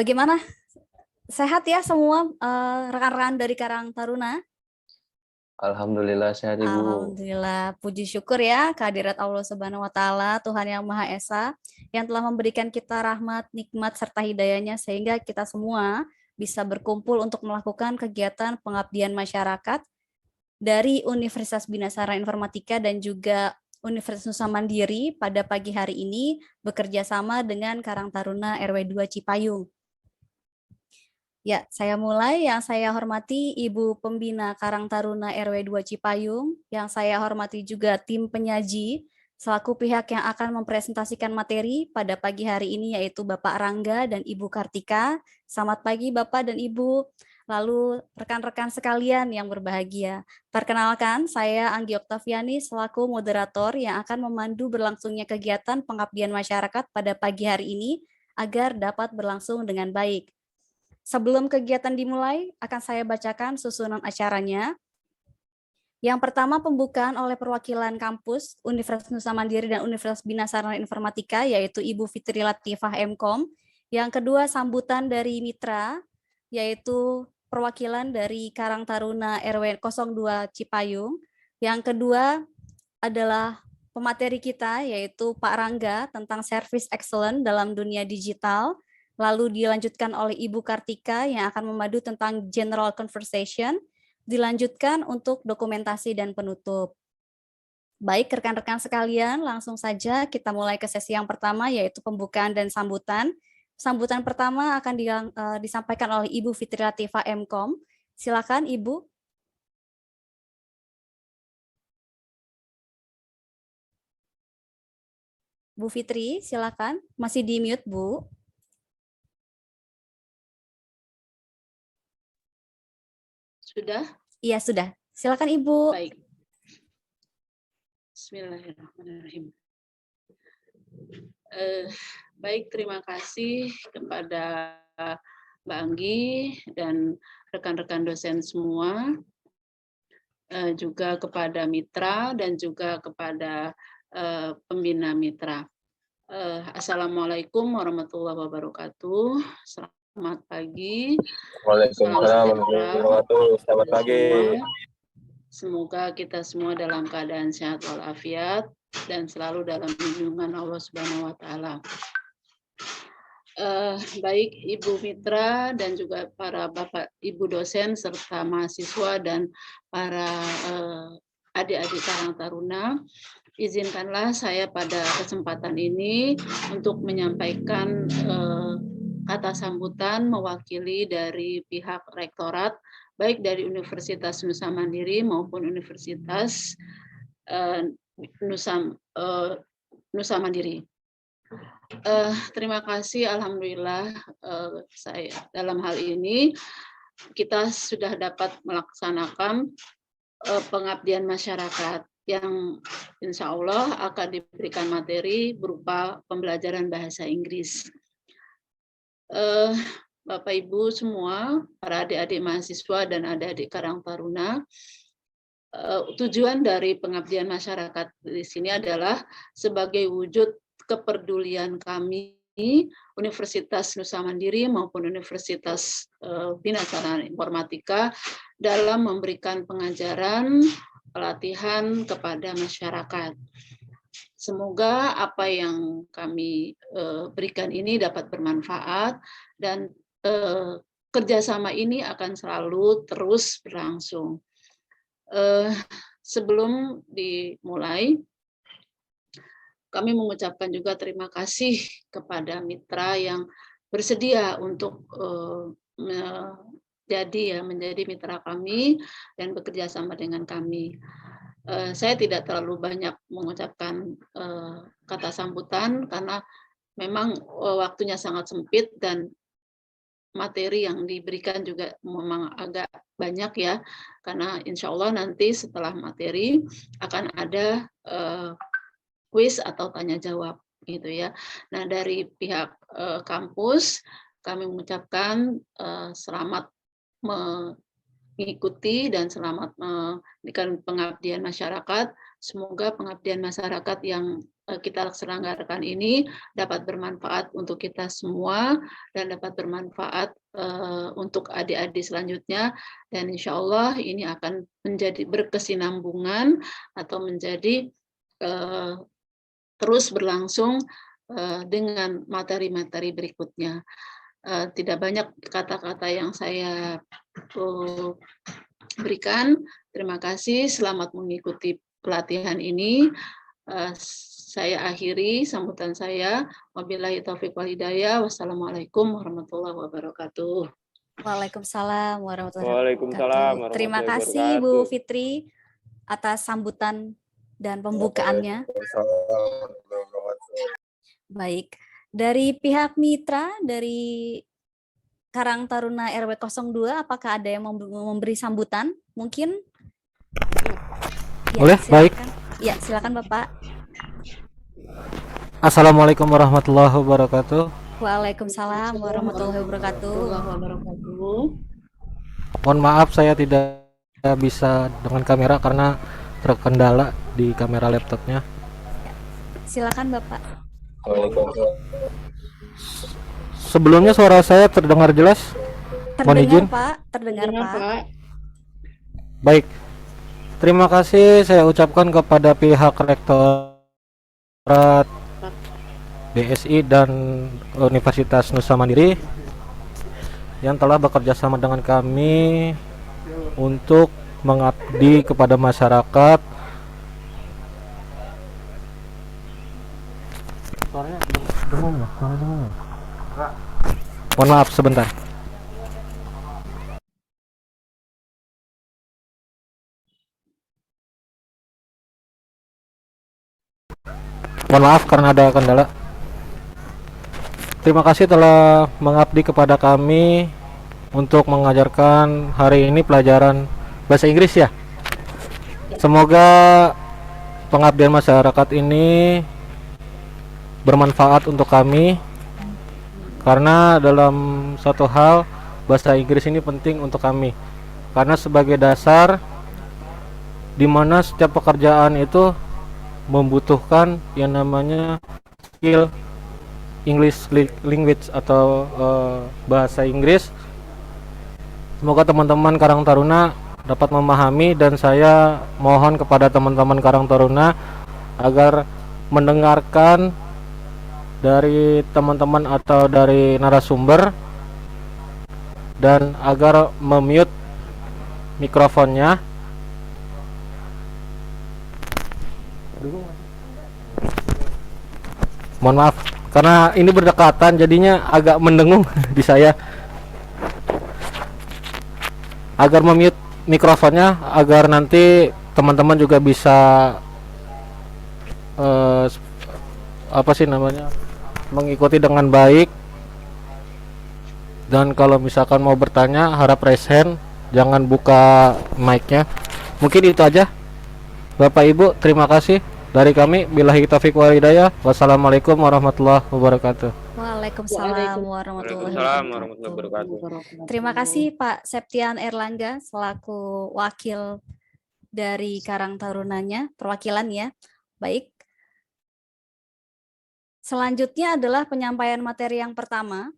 Bagaimana? Sehat ya semua rekan-rekan dari Karang Taruna? Alhamdulillah sehat Ibu. Alhamdulillah, puji syukur ya kehadirat Allah Subhanahu wa taala, Tuhan yang Maha Esa yang telah memberikan kita rahmat, nikmat serta hidayahnya sehingga kita semua bisa berkumpul untuk melakukan kegiatan pengabdian masyarakat dari Universitas Bina Sarana Informatika dan juga Universitas Nusa Mandiri pada pagi hari ini bekerja sama dengan Karang Taruna RW 2 Cipayung. Ya, saya mulai. Yang saya hormati Ibu Pembina Karang Taruna RW 2 Cipayung, yang saya hormati juga tim penyaji, selaku pihak yang akan mempresentasikan materi pada pagi hari ini yaitu Bapak Rangga dan Ibu Kartika. Selamat pagi Bapak dan Ibu. Lalu rekan-rekan sekalian yang berbahagia. Perkenalkan, saya Anggi Oktaviani selaku moderator yang akan memandu berlangsungnya kegiatan pengabdian masyarakat pada pagi hari ini agar dapat berlangsung dengan baik. Sebelum kegiatan dimulai, akan saya bacakan susunan acaranya. Yang pertama pembukaan oleh perwakilan kampus Universitas Nusa Mandiri dan Universitas Bina Sarana Informatika, yaitu Ibu Fitri Latifah Mkom. Yang kedua sambutan dari mitra, yaitu perwakilan dari Karang Taruna RW 02 Cipayung. Yang kedua adalah pemateri kita, yaitu Pak Rangga tentang Service Excellence dalam dunia digital. Lalu dilanjutkan oleh Ibu Kartika yang akan memadu tentang General Conversation. Dilanjutkan untuk dokumentasi dan penutup. Baik, rekan-rekan sekalian, langsung saja kita mulai ke sesi yang pertama, yaitu pembukaan dan sambutan. Sambutan pertama akan disampaikan oleh Ibu Fitri Latifah Mkom. Silakan, Ibu. Bu Fitri, silakan. Masih di mute, Bu. Sudah? Iya, sudah. Silakan, Ibu. Baik. Bismillahirrahmanirrahim. Baik, terima kasih kepada Mbak Anggi dan rekan-rekan dosen semua, juga kepada mitra dan juga kepada pembina mitra. Assalamualaikum warahmatullahi wabarakatuh. Selamat pagi. Waalaikumsalam warahmatullahi wabarakatuh. Selamat pagi. Semoga kita semua dalam keadaan sehat walafiat dan selalu dalam lindungan Allah Subhanahu wa taala. Baik Ibu Mitra dan juga para Bapak Ibu dosen serta mahasiswa dan para adik-adik Karang Taruna, izinkanlah saya pada kesempatan ini untuk menyampaikan kata sambutan mewakili dari pihak rektorat, baik dari Universitas Nusa Mandiri maupun Universitas Nusa Mandiri. Terima kasih, alhamdulillah saya dalam hal ini kita sudah dapat melaksanakan pengabdian masyarakat yang insya Allah akan diberikan materi berupa pembelajaran bahasa Inggris. Bapak Ibu semua, para adik-adik mahasiswa dan adik-adik Karang Taruna, tujuan dari pengabdian masyarakat di sini adalah sebagai wujud kepedulian kami Universitas Nusa Mandiri maupun Universitas Bina Sarana Informatika dalam memberikan pengajaran, pelatihan kepada masyarakat. Semoga apa yang kami berikan ini dapat bermanfaat dan kerjasama ini akan selalu terus berlangsung. Sebelum dimulai, kami mengucapkan juga terima kasih kepada mitra yang bersedia untuk menjadi mitra kami dan bekerja sama dengan kami. Saya tidak terlalu banyak mengucapkan kata sambutan karena memang waktunya sangat sempit dan materi yang diberikan juga memang agak banyak ya, karena insya Allah nanti setelah materi akan ada kuis atau tanya jawab gitu ya. Nah, dari pihak kampus kami mengucapkan selamat mengikuti dan selamat memberikan pengabdian masyarakat. Semoga pengabdian masyarakat yang kita selenggarakan ini dapat bermanfaat untuk kita semua dan dapat bermanfaat untuk adik-adik selanjutnya, dan insya Allah ini akan menjadi berkesinambungan atau menjadi terus berlangsung dengan materi-materi berikutnya. Tidak banyak kata-kata yang saya berikan. Terima kasih, selamat mengikuti pelatihan ini. Saya akhiri sambutan saya. Wabillahi taufiq wal hidayah. Wassalamualaikum warahmatullahi wabarakatuh. Waalaikumsalam warahmatullahi Waalaikumsalam wabarakatuh. Terima warahmatullahi kasih Bu wabarakatuh. Fitri atas sambutan dan pembukaannya. Baik, dari pihak mitra dari Karang Taruna RW 02, apakah ada yang memberi sambutan? Mungkin? Ya, Boleh, baik. Ya, silakan Bapak. Assalamualaikum warahmatullahi wabarakatuh. Waalaikumsalam warahmatullahi wabarakatuh. Mohon maaf saya tidak bisa dengan kamera karena terkendala di kamera laptopnya. Silakan Bapak. Waalaikumsalam. Sebelumnya suara saya terdengar jelas? Mohon izin. Pak, terdengar Pak. Baik. Terima kasih saya ucapkan kepada pihak Rektorat BSI dan Universitas Nusa Mandiri yang telah bekerja sama dengan kami untuk mengabdi kepada masyarakat. Suaranya dengung ya? Suara dengung ya? Mohon maaf sebentar. Mohon maaf karena ada kendala. Terima kasih telah mengabdi kepada kami untuk mengajarkan hari ini pelajaran bahasa Inggris ya. Semoga pengabdian masyarakat ini bermanfaat untuk kami, karena dalam satu hal bahasa Inggris ini penting untuk kami, karena sebagai dasar di mana setiap pekerjaan itu membutuhkan yang namanya skill English language atau bahasa Inggris. Semoga teman-teman Karang Taruna dapat memahami, dan saya mohon kepada teman-teman Karang Taruna agar mendengarkan dari teman-teman atau dari narasumber dan agar memute mikrofonnya. Mohon maaf karena ini berdekatan jadinya agak mendengung di saya. Agar memute mikrofonnya agar nanti teman-teman juga bisa mengikuti dengan baik. Dan kalau misalkan mau bertanya harap raise hand, jangan buka mic-nya. Mungkin itu aja Bapak Ibu, terima kasih dari kami. Billahi taufiq wal hidayah. Wassalamualaikum warahmatullahi wabarakatuh. Waalaikumsalam warahmatullahi wabarakatuh. Terima kasih Pak Septian Erlangga selaku wakil dari Karang Tarunanya, perwakilan ya. Baik. Selanjutnya adalah penyampaian materi yang pertama,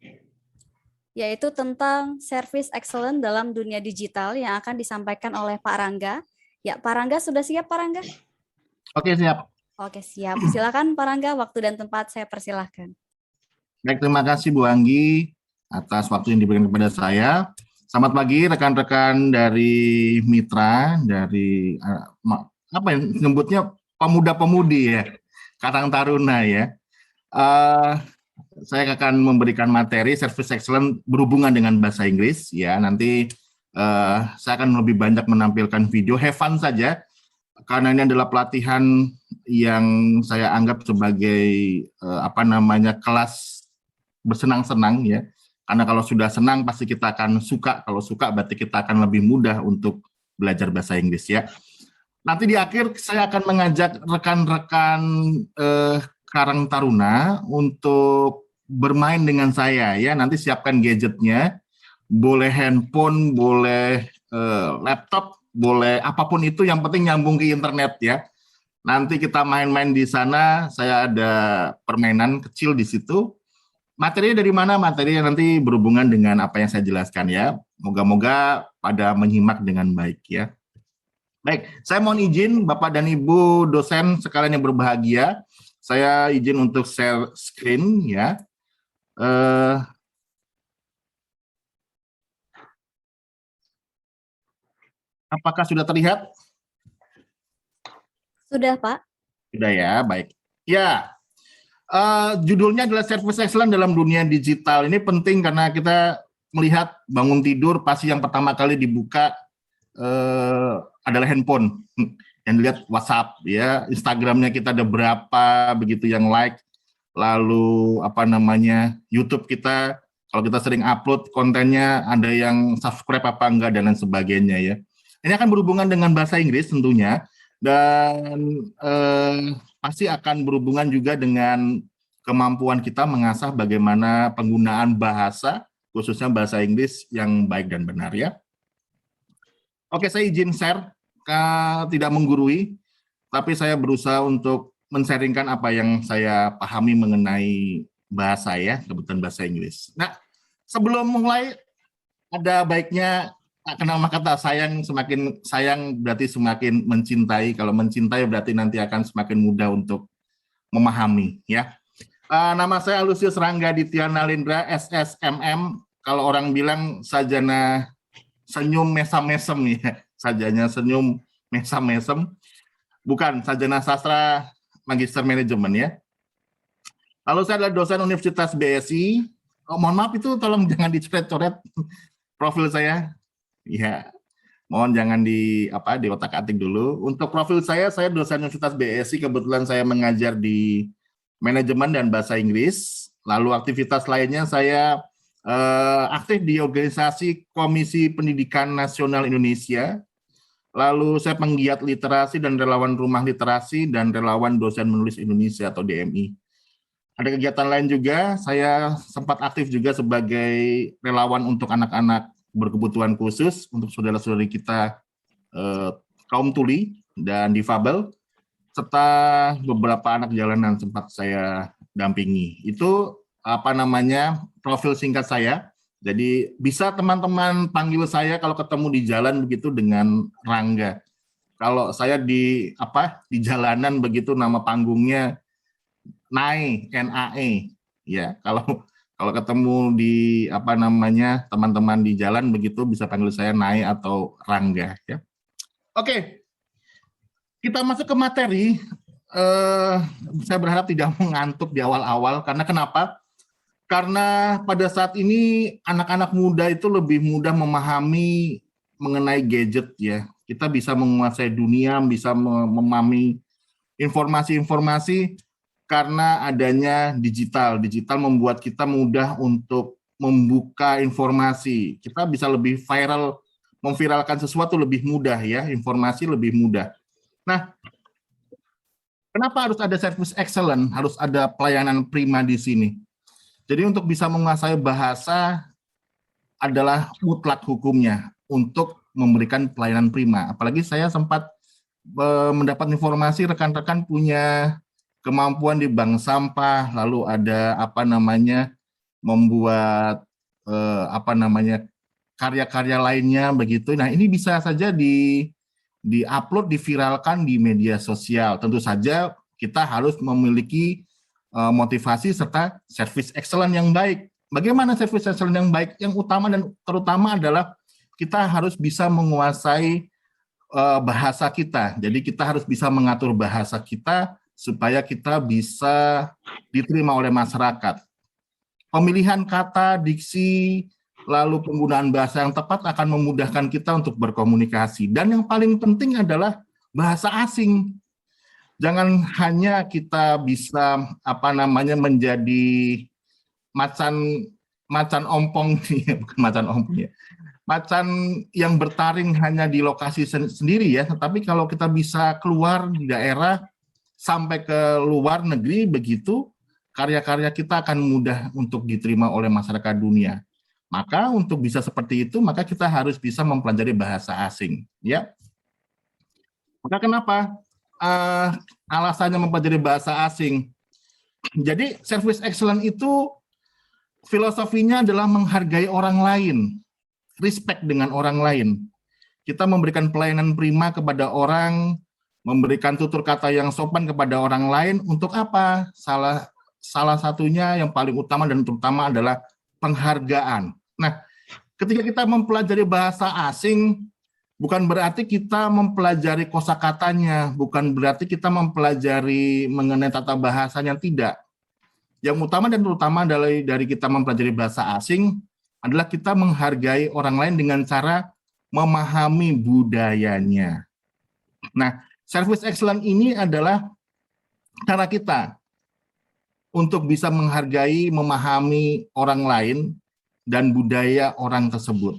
yaitu tentang Service Excellence dalam dunia digital yang akan disampaikan oleh Pak Rangga. Ya, Pak Rangga sudah siap Pak Rangga? Oke, siap. Oke, siap. Silakan Pak Rangga, waktu dan tempat saya persilahkan. Baik, terima kasih Bu Anggi atas waktu yang diberikan kepada saya. Selamat pagi rekan-rekan dari mitra, dari apa yang disebutnya pemuda-pemudi ya, Karang Taruna ya. Saya akan memberikan materi Service Excellence berhubungan dengan bahasa Inggris ya. Nanti saya akan lebih banyak menampilkan video, have fun saja, karena ini adalah pelatihan yang saya anggap sebagai kelas bersenang-senang ya. Karena kalau sudah senang pasti kita akan suka, kalau suka berarti kita akan lebih mudah untuk belajar bahasa Inggris ya. Nanti di akhir saya akan mengajak rekan-rekan Karang Taruna untuk bermain dengan saya ya. Nanti siapkan gadgetnya, boleh handphone, boleh laptop, boleh apapun itu, yang penting nyambung ke internet ya. Nanti kita main-main di sana, saya ada permainan kecil di situ. Materinya dari mana? Materinya nanti berhubungan dengan apa yang saya jelaskan ya. Moga-moga pada menyimak dengan baik ya. Baik, saya mohon izin Bapak dan Ibu dosen sekalian yang berbahagia. Saya izin untuk share screen ya. Apakah sudah terlihat? Sudah, Pak. Sudah ya, baik. Ya, judulnya adalah Service Excellence dalam dunia digital. Ini penting karena kita melihat bangun tidur pasti yang pertama kali dibuka adalah handphone. Yang dilihat WhatsApp ya, Instagramnya kita ada berapa begitu yang like, lalu YouTube kita kalau kita sering upload kontennya ada yang subscribe apa enggak dan lain sebagainya ya. Ini akan berhubungan dengan bahasa Inggris tentunya dan pasti akan berhubungan juga dengan kemampuan kita mengasah bagaimana penggunaan bahasa khususnya bahasa Inggris yang baik dan benar ya. Oke, saya izin share, tidak menggurui, tapi saya berusaha untuk men-sharingkan apa yang saya pahami mengenai bahasa ya, kebetulan bahasa Inggris. Nah, sebelum mulai, ada baiknya kenal maka kata sayang, semakin sayang berarti semakin mencintai, kalau mencintai berarti nanti akan semakin mudah untuk memahami ya. Nama saya Lucius Rangga Ditya Nalindra, SSMM, kalau orang bilang sarjana senyum mesam-mesem ya, sarjana senyum mesam-mesem, bukan sarjana sastra magister manajemen ya. Lalu saya adalah dosen Universitas BSI. Mohon maaf itu tolong jangan dicoret-coret profil saya. Ya, mohon jangan di otak-atik dulu. Untuk profil saya dosen Universitas BSI, kebetulan saya mengajar di manajemen dan bahasa Inggris. Lalu aktivitas lainnya saya aktif di organisasi Komisi Pendidikan Nasional Indonesia. Lalu saya penggiat literasi dan relawan rumah literasi dan relawan dosen menulis Indonesia atau DMI. Ada kegiatan lain juga, saya sempat aktif juga sebagai relawan untuk anak-anak berkebutuhan khusus, untuk saudara-saudari kita kaum tuli dan difabel, serta beberapa anak jalanan sempat saya dampingi. Itu profil singkat saya. Jadi bisa teman-teman panggil saya kalau ketemu di jalan begitu dengan Rangga. Kalau saya di jalanan begitu nama panggungnya Nae, NAE ya. Kalau ketemu di teman-teman di jalan begitu bisa panggil saya Nae atau Rangga ya. Oke. Kita masuk ke materi. Saya berharap tidak mengantuk di awal-awal karena kenapa? Karena pada saat ini anak-anak muda itu lebih mudah memahami mengenai gadget ya. Kita bisa menguasai dunia, bisa memahami informasi-informasi karena adanya digital. Digital membuat kita mudah untuk membuka informasi. Kita bisa lebih viral, memviralkan sesuatu lebih mudah ya, informasi lebih mudah. Nah, kenapa harus ada service excellent, harus ada pelayanan prima di sini? Jadi untuk bisa menguasai bahasa adalah mutlak hukumnya untuk memberikan pelayanan prima. Apalagi saya sempat mendapat informasi rekan-rekan punya kemampuan di bank sampah, lalu ada membuat karya-karya lainnya begitu. Nah, ini bisa saja di-upload, diviralkan di media sosial. Tentu saja kita harus memiliki motivasi serta service excellent yang baik. Bagaimana service excellent yang baik? Yang utama dan terutama adalah kita harus bisa menguasai bahasa kita. Jadi kita harus bisa mengatur bahasa kita supaya kita bisa diterima oleh masyarakat. Pemilihan kata, diksi, lalu penggunaan bahasa yang tepat akan memudahkan kita untuk berkomunikasi. Dan yang paling penting adalah bahasa asing. Jangan hanya kita bisa menjadi macan ompong, bukan macan ompong ya. Macan yang bertaring hanya di lokasi sendiri ya, tetapi kalau kita bisa keluar di daerah sampai ke luar negeri begitu, karya-karya kita akan mudah untuk diterima oleh masyarakat dunia. Maka untuk bisa seperti itu, maka kita harus bisa mempelajari bahasa asing, ya. Maka kenapa alasannya mempelajari bahasa asing. Jadi service excellence itu filosofinya adalah menghargai orang lain, respect dengan orang lain. Kita memberikan pelayanan prima kepada orang, memberikan tutur kata yang sopan kepada orang lain untuk apa? Salah satunya yang paling utama dan terutama adalah penghargaan. Nah, ketika kita mempelajari bahasa asing, bukan berarti kita mempelajari kosakatanya, bukan berarti kita mempelajari mengenai tata bahasanya, tidak. Yang utama dan terutama dari kita mempelajari bahasa asing adalah kita menghargai orang lain dengan cara memahami budayanya. Nah, service excellence ini adalah cara kita untuk bisa menghargai, memahami orang lain dan budaya orang tersebut.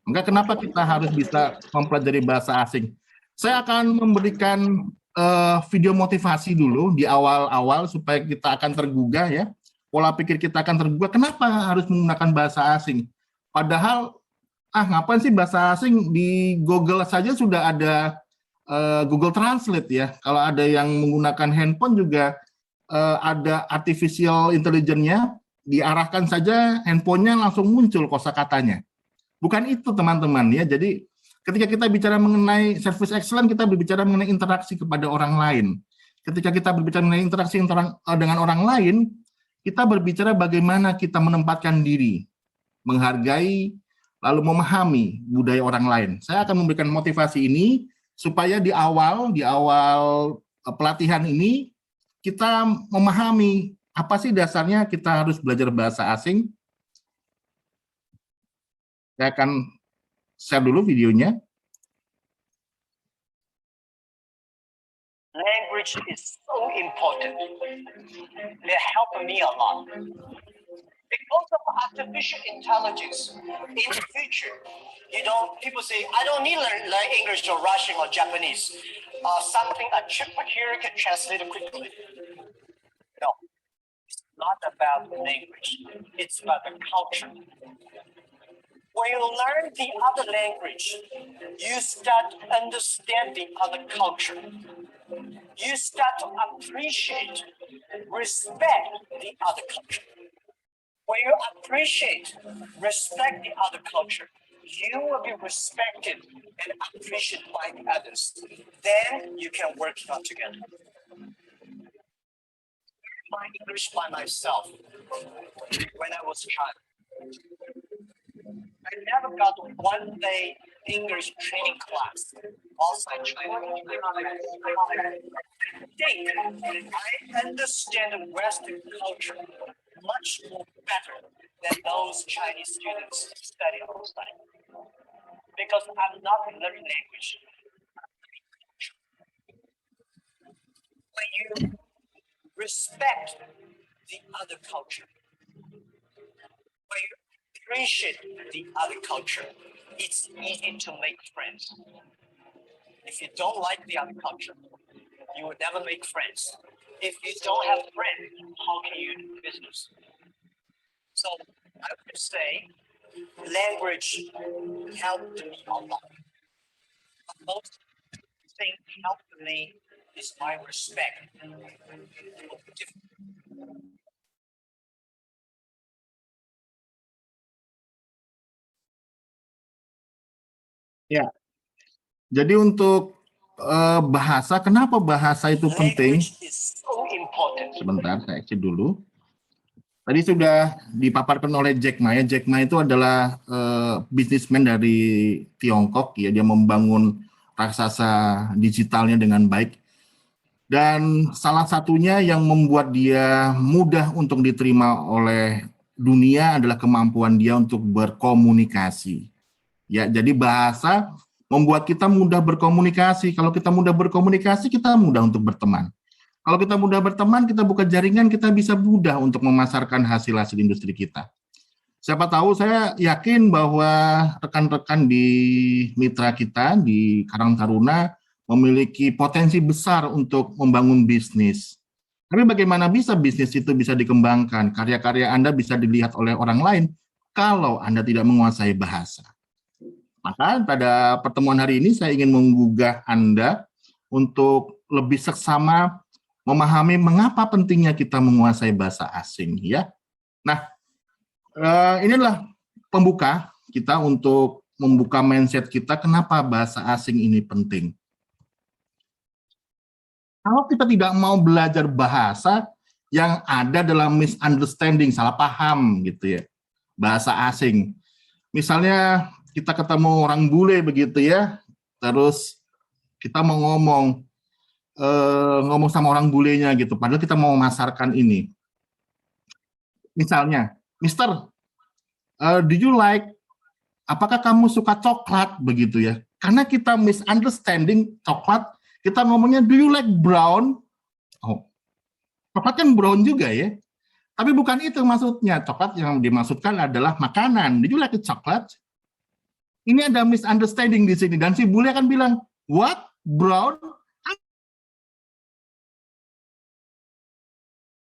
Maka kenapa kita harus bisa mempelajari bahasa asing? Saya akan memberikan video motivasi dulu di awal-awal supaya kita akan tergugah ya. Pola pikir kita akan tergugah. Kenapa harus menggunakan bahasa asing? Padahal ngapain sih bahasa asing? Di Google saja sudah ada Google Translate ya. Kalau ada yang menggunakan handphone juga ada artificial intelligence-nya, diarahkan saja handphonenya langsung muncul kosakatanya. Bukan itu teman-teman ya. Jadi ketika kita bicara mengenai service excellence, kita berbicara mengenai interaksi kepada orang lain. Ketika kita berbicara mengenai interaksi dengan orang lain, kita berbicara bagaimana kita menempatkan diri, menghargai, lalu memahami budaya orang lain. Saya akan memberikan motivasi ini supaya di awal pelatihan ini kita memahami apa sih dasarnya kita harus belajar bahasa asing. Saya akan share dulu videonya. Language is so important. They help me a lot. Because of artificial intelligence, in the future, people say, I don't need to learn English or Russian or Japanese. Something a chip here can translate it quickly. No, it's not about language. It's about the culture. When you learn the other language, you start to understand the other culture. You start to appreciate, respect the other culture. When you appreciate, respect the other culture, you will be respected and appreciated by the others. Then you can work on together. My English by myself when I was a child. I never got one day English training class outside China. I understand Western culture much more better than those Chinese students study outside. Because I'm not learning language. When you respect the other culture, when you appreciate the other culture, it's easy to make friends. If you don't like the other culture, you will never make friends. If you don't have friends, how can you do business? So I would say language helped me a lot. But most thing helped me is my respect. Ya, jadi untuk bahasa, kenapa bahasa itu penting? Sebentar, saya cek dulu. Tadi sudah dipaparkan oleh Jack Ma. Ya. Jack Ma itu adalah bisnismen dari Tiongkok. Ya, dia membangun raksasa digitalnya dengan baik. Dan salah satunya yang membuat dia mudah untuk diterima oleh dunia adalah kemampuan dia untuk berkomunikasi. Ya, jadi bahasa membuat kita mudah berkomunikasi. Kalau kita mudah berkomunikasi, kita mudah untuk berteman. Kalau kita mudah berteman, kita buka jaringan, kita bisa mudah untuk memasarkan hasil-hasil industri kita. Siapa tahu, saya yakin bahwa rekan-rekan di mitra kita di Karang Taruna memiliki potensi besar untuk membangun bisnis. Tapi bagaimana bisa bisnis itu bisa dikembangkan? Karya-karya Anda bisa dilihat oleh orang lain kalau Anda tidak menguasai bahasa. Maka pada pertemuan hari ini saya ingin menggugah Anda untuk lebih seksama memahami mengapa pentingnya kita menguasai bahasa asing ya. Nah, inilah pembuka kita untuk membuka mindset kita kenapa bahasa asing ini penting. Kalau kita tidak mau belajar bahasa yang ada dalam misunderstanding, salah paham gitu ya, bahasa asing. Misalnya kita ketemu orang bule begitu ya, terus kita mau ngomong sama orang bulenya gitu, padahal kita mau memasarkan ini. Misalnya, Mister, do you like, apakah kamu suka coklat begitu ya? Karena kita misunderstanding coklat, kita ngomongnya do you like brown? Oh, coklat kan brown juga ya. Tapi bukan itu maksudnya. Coklat yang dimaksudkan adalah makanan. Do you like a chocolate? Ini ada misunderstanding di sini. Dan si bule akan bilang, what? Brown?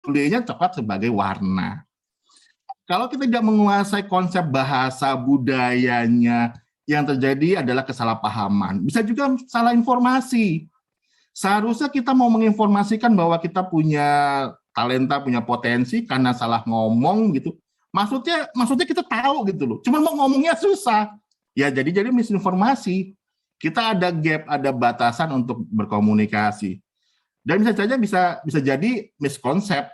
Bulenya coklat sebagai warna. Kalau kita tidak menguasai konsep bahasa budayanya, yang terjadi adalah kesalahpahaman. Bisa juga salah informasi. Seharusnya kita mau menginformasikan bahwa kita punya talenta, punya potensi karena salah ngomong gitu. Maksudnya kita tahu gitu loh. Cuma mau ngomongnya susah. Ya jadi misinformasi. Kita ada gap, ada batasan untuk berkomunikasi. Dan bisa jadi miskonsep.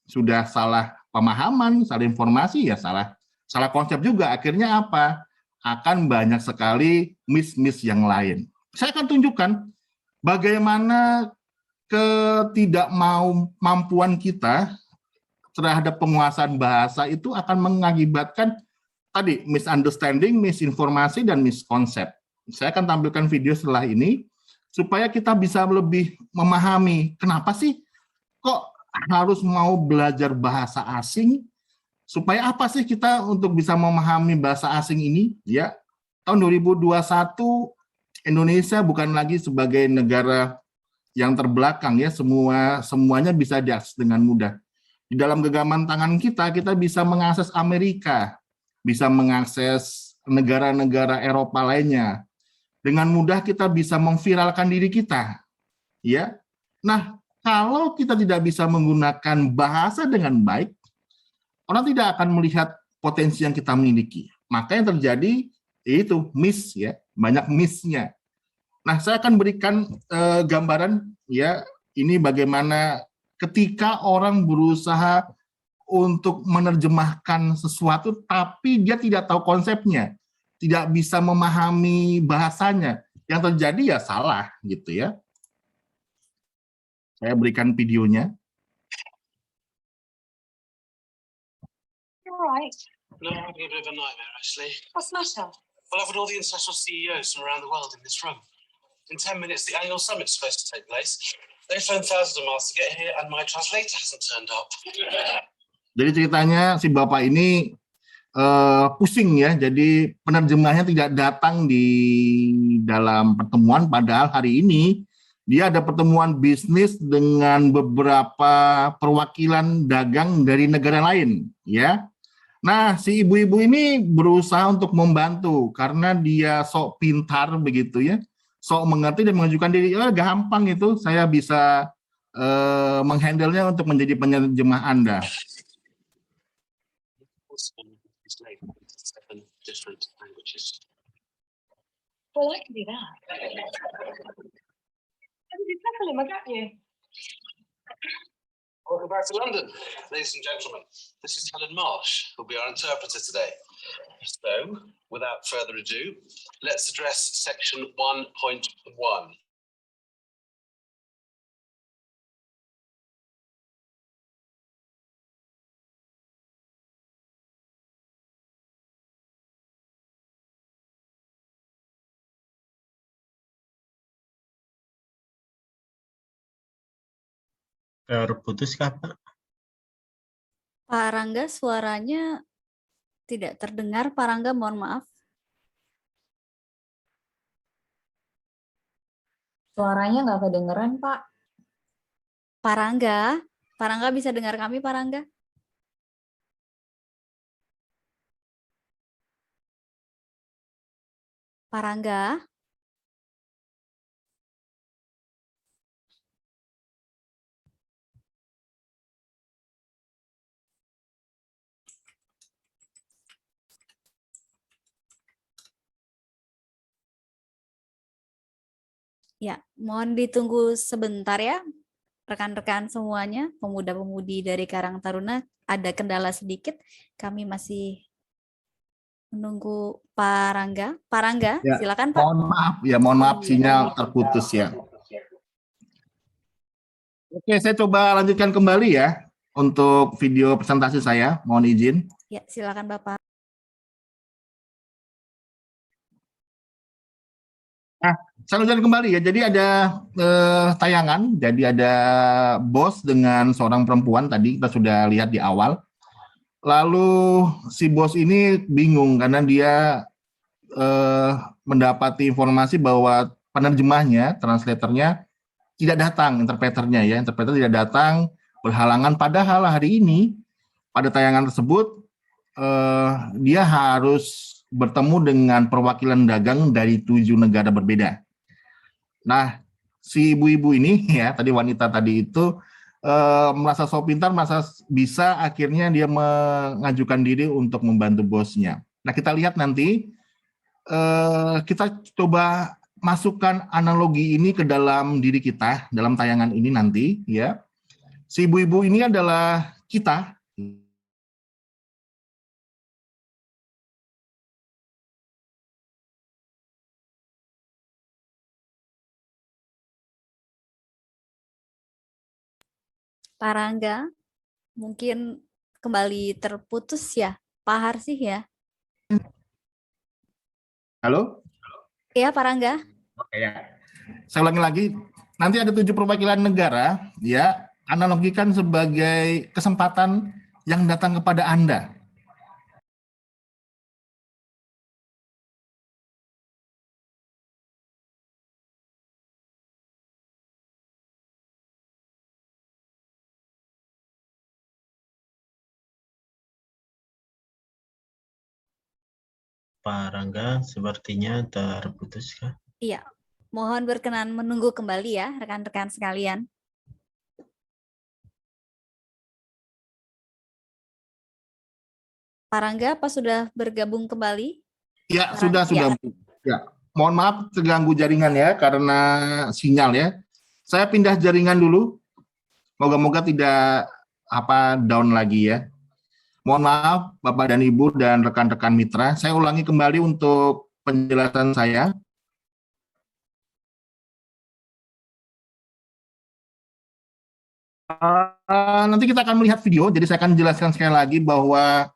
Sudah salah pemahaman, salah informasi, ya salah konsep juga. Akhirnya apa? Akan banyak sekali miss yang lain. Saya akan tunjukkan bagaimana ketidakmampuan kita terhadap penguasaan bahasa itu akan mengakibatkan tadi misunderstanding, misinformasi, dan miskonsep. Saya akan tampilkan video setelah ini supaya kita bisa lebih memahami kenapa sih kok harus mau belajar bahasa asing, supaya apa sih kita untuk bisa memahami bahasa asing ini ya. Tahun 2021 Indonesia bukan lagi sebagai negara yang terbelakang ya, semuanya bisa diakses dengan mudah. Di dalam genggaman tangan kita bisa mengakses Amerika, bisa mengakses negara-negara Eropa lainnya. Dengan mudah kita bisa memviralkan diri kita. Ya. Nah, kalau kita tidak bisa menggunakan bahasa dengan baik, orang tidak akan melihat potensi yang kita miliki. Maka yang terjadi itu miss ya, banyak miss-nya. Nah, saya akan berikan gambaran ya, ini bagaimana ketika orang berusaha untuk menerjemahkan sesuatu tapi dia tidak tahu konsepnya, tidak bisa memahami bahasanya, yang terjadi ya salah gitu ya. Saya berikan videonya. All right. No, I'm having a bit of a nightmare, actually. What's the matter? Well, I've got all the international CEOs from around the world in this room. In 10 minutes, the annual summit's supposed to take place. They've flown thousands of miles to get here, and my translator hasn't turned up. Jadi ceritanya si bapak ini pusing ya, jadi penerjemahnya tidak datang di dalam pertemuan, padahal hari ini dia ada pertemuan bisnis dengan beberapa perwakilan dagang dari negara lain, ya. Nah, si ibu-ibu ini berusaha untuk membantu karena dia sok pintar begitu ya, sok mengerti dan mengajukan diri. Gampang itu, saya bisa menghandle-nya untuk menjadi penerjemah Anda. Well, I can do that. You tackle him, I got you. Welcome back to London, ladies and gentlemen. This is Helen Marsh, who'll be our interpreter today. So, without further ado, let's address section 1.1. Terputus kah, Pak? Pak Rangga, suaranya tidak terdengar. Pak Rangga, mohon maaf. Suaranya nggak kedengeran, Pak. Pak Rangga bisa dengar kami, Pak Rangga? Pak Rangga? Ya, mohon ditunggu sebentar ya, rekan-rekan semuanya, pemuda-pemudi dari Karang Taruna, ada kendala sedikit. Kami masih menunggu Pak Rangga. Pak Rangga, Ya, silakan Pak. mohon maaf Iya. sinyal terputus ya. Oke, saya coba lanjutkan kembali ya untuk video presentasi saya. Mohon izin. Ya, silakan Bapak. Nah, saya lanjutkan kembali ya. Jadi ada tayangan. Jadi ada bos dengan seorang perempuan tadi kita sudah lihat di awal. Lalu si bos ini bingung karena dia mendapati informasi bahwa penerjemahnya, translatornya tidak datang, interpreter tidak datang, berhalangan. Padahal hari ini pada tayangan tersebut dia harus bertemu dengan perwakilan dagang dari 7 negara berbeda. Nah, si ibu-ibu ini ya, tadi wanita tadi itu merasa so pintar, merasa bisa, akhirnya dia mengajukan diri untuk membantu bosnya. Nah, kita lihat nanti, kita coba masukkan analogi ini ke dalam diri kita, dalam tayangan ini nanti, ya. Si ibu-ibu ini adalah kita. Pak Rangga, mungkin kembali terputus ya, Pak Harsih ya. Halo? Iya, Pak Rangga. Oke ya. Saya ulangi lagi, nanti ada 7 perwakilan negara, ya, analogikan sebagai kesempatan yang datang kepada Anda. Pak Rangga sepertinya terputus kah? Iya, mohon berkenan menunggu kembali ya, rekan-rekan sekalian. Pak Rangga, apa sudah bergabung kembali? Ya, Pak sudah. Rangga, Ya. Mohon maaf terganggu jaringan ya karena sinyal ya. Saya pindah jaringan dulu. Moga-moga tidak down lagi ya. Mohon maaf Bapak dan Ibu dan rekan-rekan mitra. Saya ulangi kembali untuk penjelasan saya. Nanti kita akan melihat video, jadi saya akan jelaskan sekali lagi bahwa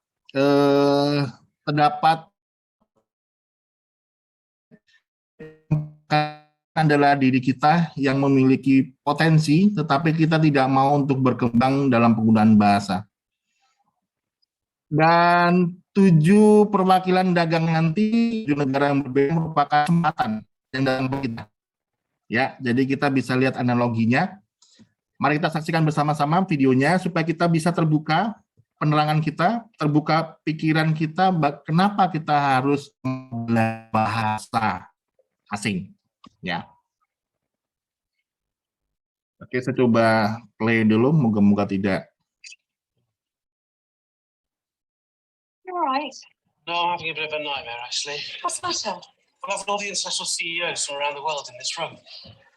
terdapat adalah diri kita yang memiliki potensi, tetapi kita tidak mau untuk berkembang dalam penggunaan bahasa. Dan 7 perwakilan dagang nanti 7 negara yang berbeda merupakan kesempatan yang datang ke kita. Ya, jadi kita bisa lihat analoginya. Mari kita saksikan bersama-sama videonya supaya kita bisa terbuka penerangan kita, terbuka pikiran kita, kenapa kita harus belajar bahasa asing. Ya. Oke, saya coba play dulu, moga-moga tidak. You're right. No, I'm having a bit of a nightmare, actually. What's the matter? I'm having all the international CEOs from around the world in this room.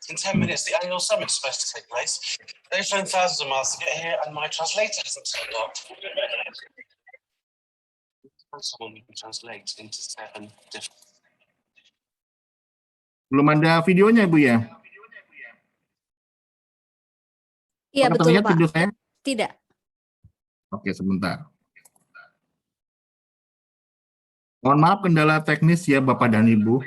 In 10 minutes, the annual summit's supposed to take place. They've flown thousands of miles to get here, and my translator hasn't turned up. Someone we can translate into 7 different. Belum ada videonya, Bu ya? iya Apakah betul terlihat Pak. video saya? Tidak. Oke, sebentar. Mohon maaf kendala teknis ya Bapak dan Ibu.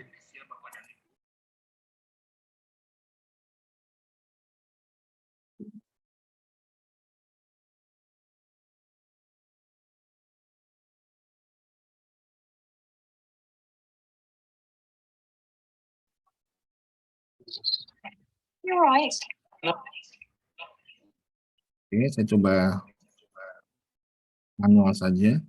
You're right. Oke, saya coba manual saja.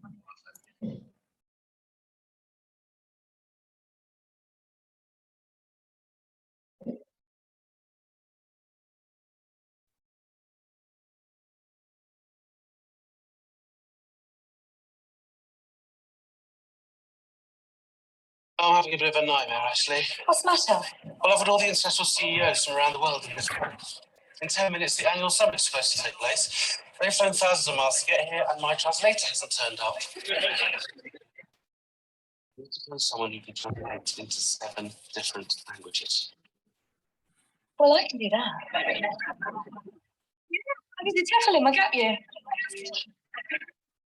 Oh, I'm having a bit of a nightmare, actually. What's the matter? Well, I've had all the international CEOs from around the world in this room. In 10 minutes, the annual summit is supposed to take place. They've flown thousands of miles to get here, and my translator hasn't turned up. I need to find someone who can translate into 7 different languages. Well, I can do that. Yeah, I need to tell him I got you.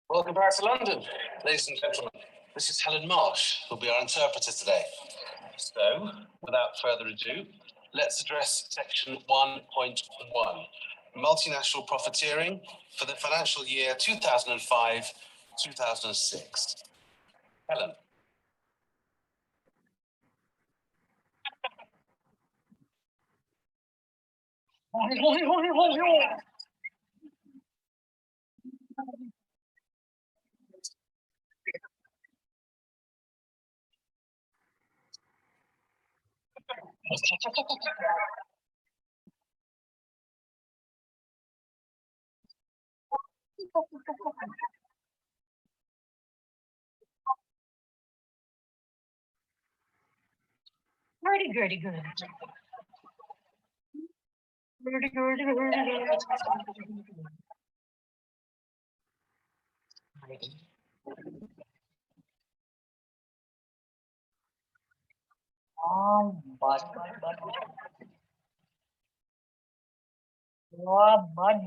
Welcome back to London, ladies and gentlemen. This is Helen Marsh, who'll be our interpreter today. So, without further ado, let's address section 1.1, multinational profiteering for the financial year 2005-2006. Helen. Pretty good. Bud. Oh, bud.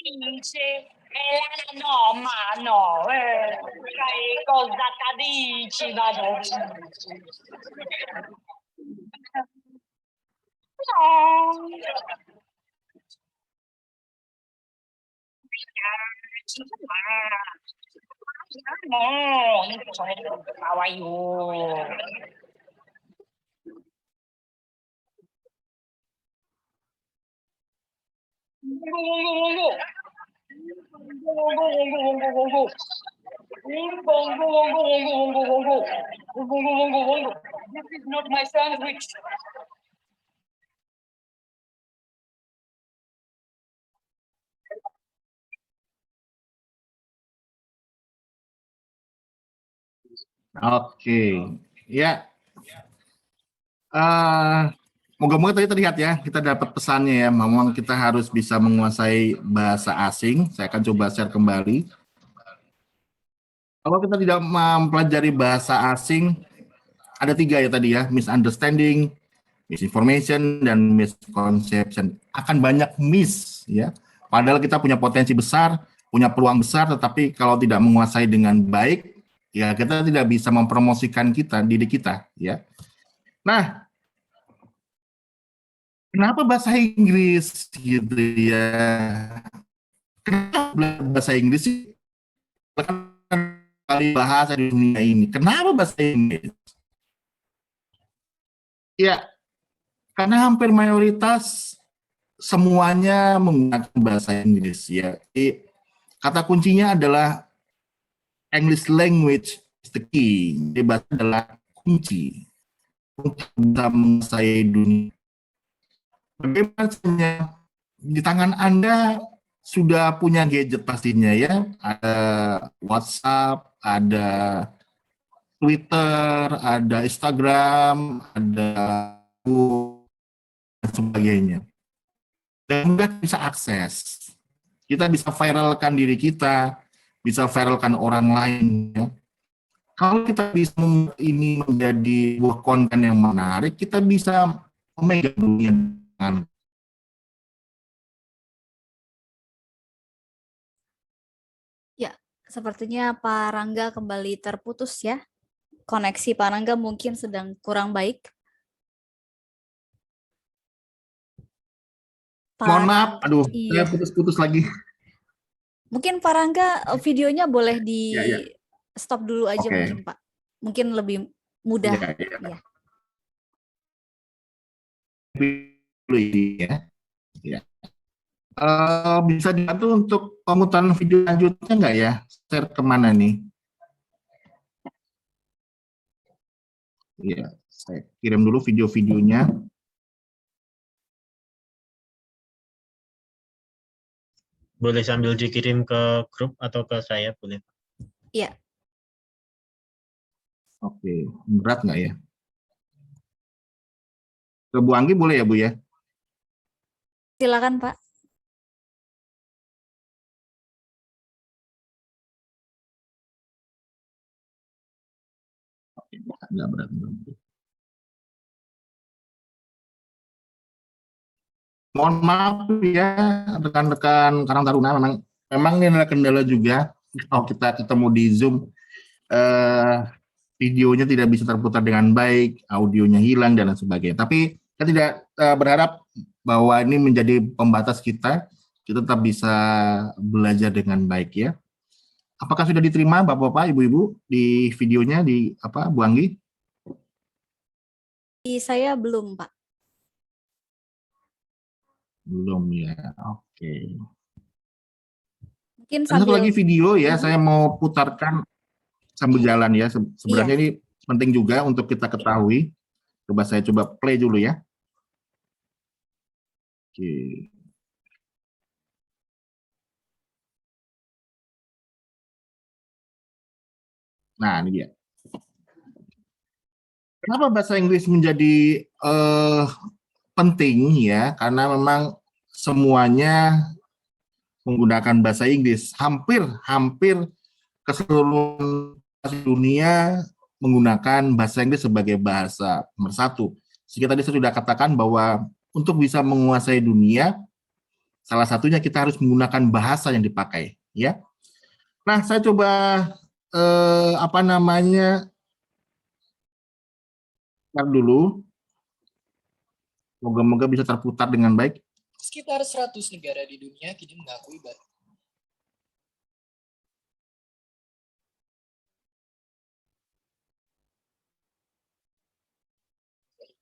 Dice, no, ma no, sai cosa dici, vado. No. No, how are you? This is not my sandwich. Oke, ya. Moga-moga tadi terlihat ya, kita dapat pesannya ya. Memang kita harus bisa menguasai bahasa asing. Saya akan coba share kembali. Kalau kita tidak mempelajari bahasa asing, ada 3 ya tadi ya, misunderstanding, misinformation, dan misconception. Akan banyak miss ya. Padahal kita punya potensi besar, punya peluang besar, tetapi kalau tidak menguasai dengan baik, ya kita tidak bisa mempromosikan diri kita ya. Nah, kenapa bahasa Inggris gitu ya? Kenapa bahasa Inggris sih? Kali bahasa di dunia ini. Kenapa bahasa Inggris? Ya, karena hampir mayoritas semuanya menggunakan bahasa Inggris ya. Jadi, kata kuncinya adalah English language is the key. Jadi bahasa adalah kunci untuk bisa menguasai dunia. Bagaimana caranya? Di tangan Anda sudah punya gadget pastinya ya. Ada WhatsApp, ada Twitter, ada Instagram, ada Facebook, dan sebagainya. Dan mudah bisa akses. Kita bisa viralkan diri kita, bisa viralkan orang lain. Ya. Kalau kita bisa ini menjadi sebuah konten yang menarik, kita bisa memegang dunia dengan Ya, sepertinya Pak Rangga kembali terputus ya. Koneksi Pak Rangga mungkin sedang kurang baik. mohon maaf, aduh, Iya. saya putus-putus lagi. Mungkin Pak Rangga videonya boleh di Ya, ya. stop dulu aja Oke. mungkin Pak. Mungkin lebih mudah. Ya, ya. Ya. Dulu ini ya. Ya. Bisa dibantu untuk pemutaran video lanjutnya nggak ya? Share kemana nih? Iya, saya kirim dulu video-videonya. Boleh sambil dikirim ke grup atau ke saya, boleh. Iya, Oke, berat nggak ya? Ke Bu Anggi boleh ya Bu ya? silakan Pak. Oke, nggak berat. Mohon maaf ya rekan-rekan Karang Taruna, memang ini adalah kendala juga kalau kita ketemu di Zoom, videonya tidak bisa terputar dengan baik, audionya hilang dan lain sebagainya. Tapi kita tidak berharap bahwa ini menjadi pembatas kita tetap bisa belajar dengan baik ya. Apakah sudah diterima Bapak-bapak, Ibu-ibu di videonya di apa Bu Anggi? Di saya belum Pak. Belum ya. Oke. Mungkin Ada satu sambil lagi video ya, saya mau putarkan sambil jalan ya. Sebenarnya ini penting juga untuk kita ketahui. Coba saya coba play dulu ya. Oke. Nah, ini dia. Kenapa bahasa Inggris menjadi penting ya? Karena memang semuanya menggunakan bahasa Inggris. Hampir keseluruhan dunia menggunakan bahasa Inggris sebagai bahasa nomor satu. Sehingga tadi saya sudah katakan bahwa untuk bisa menguasai dunia, salah satunya kita harus menggunakan bahasa yang dipakai, ya. Nah, saya coba dulu. Moga-moga bisa terputar dengan baik. Sekitar 100 negara di dunia kini mengakui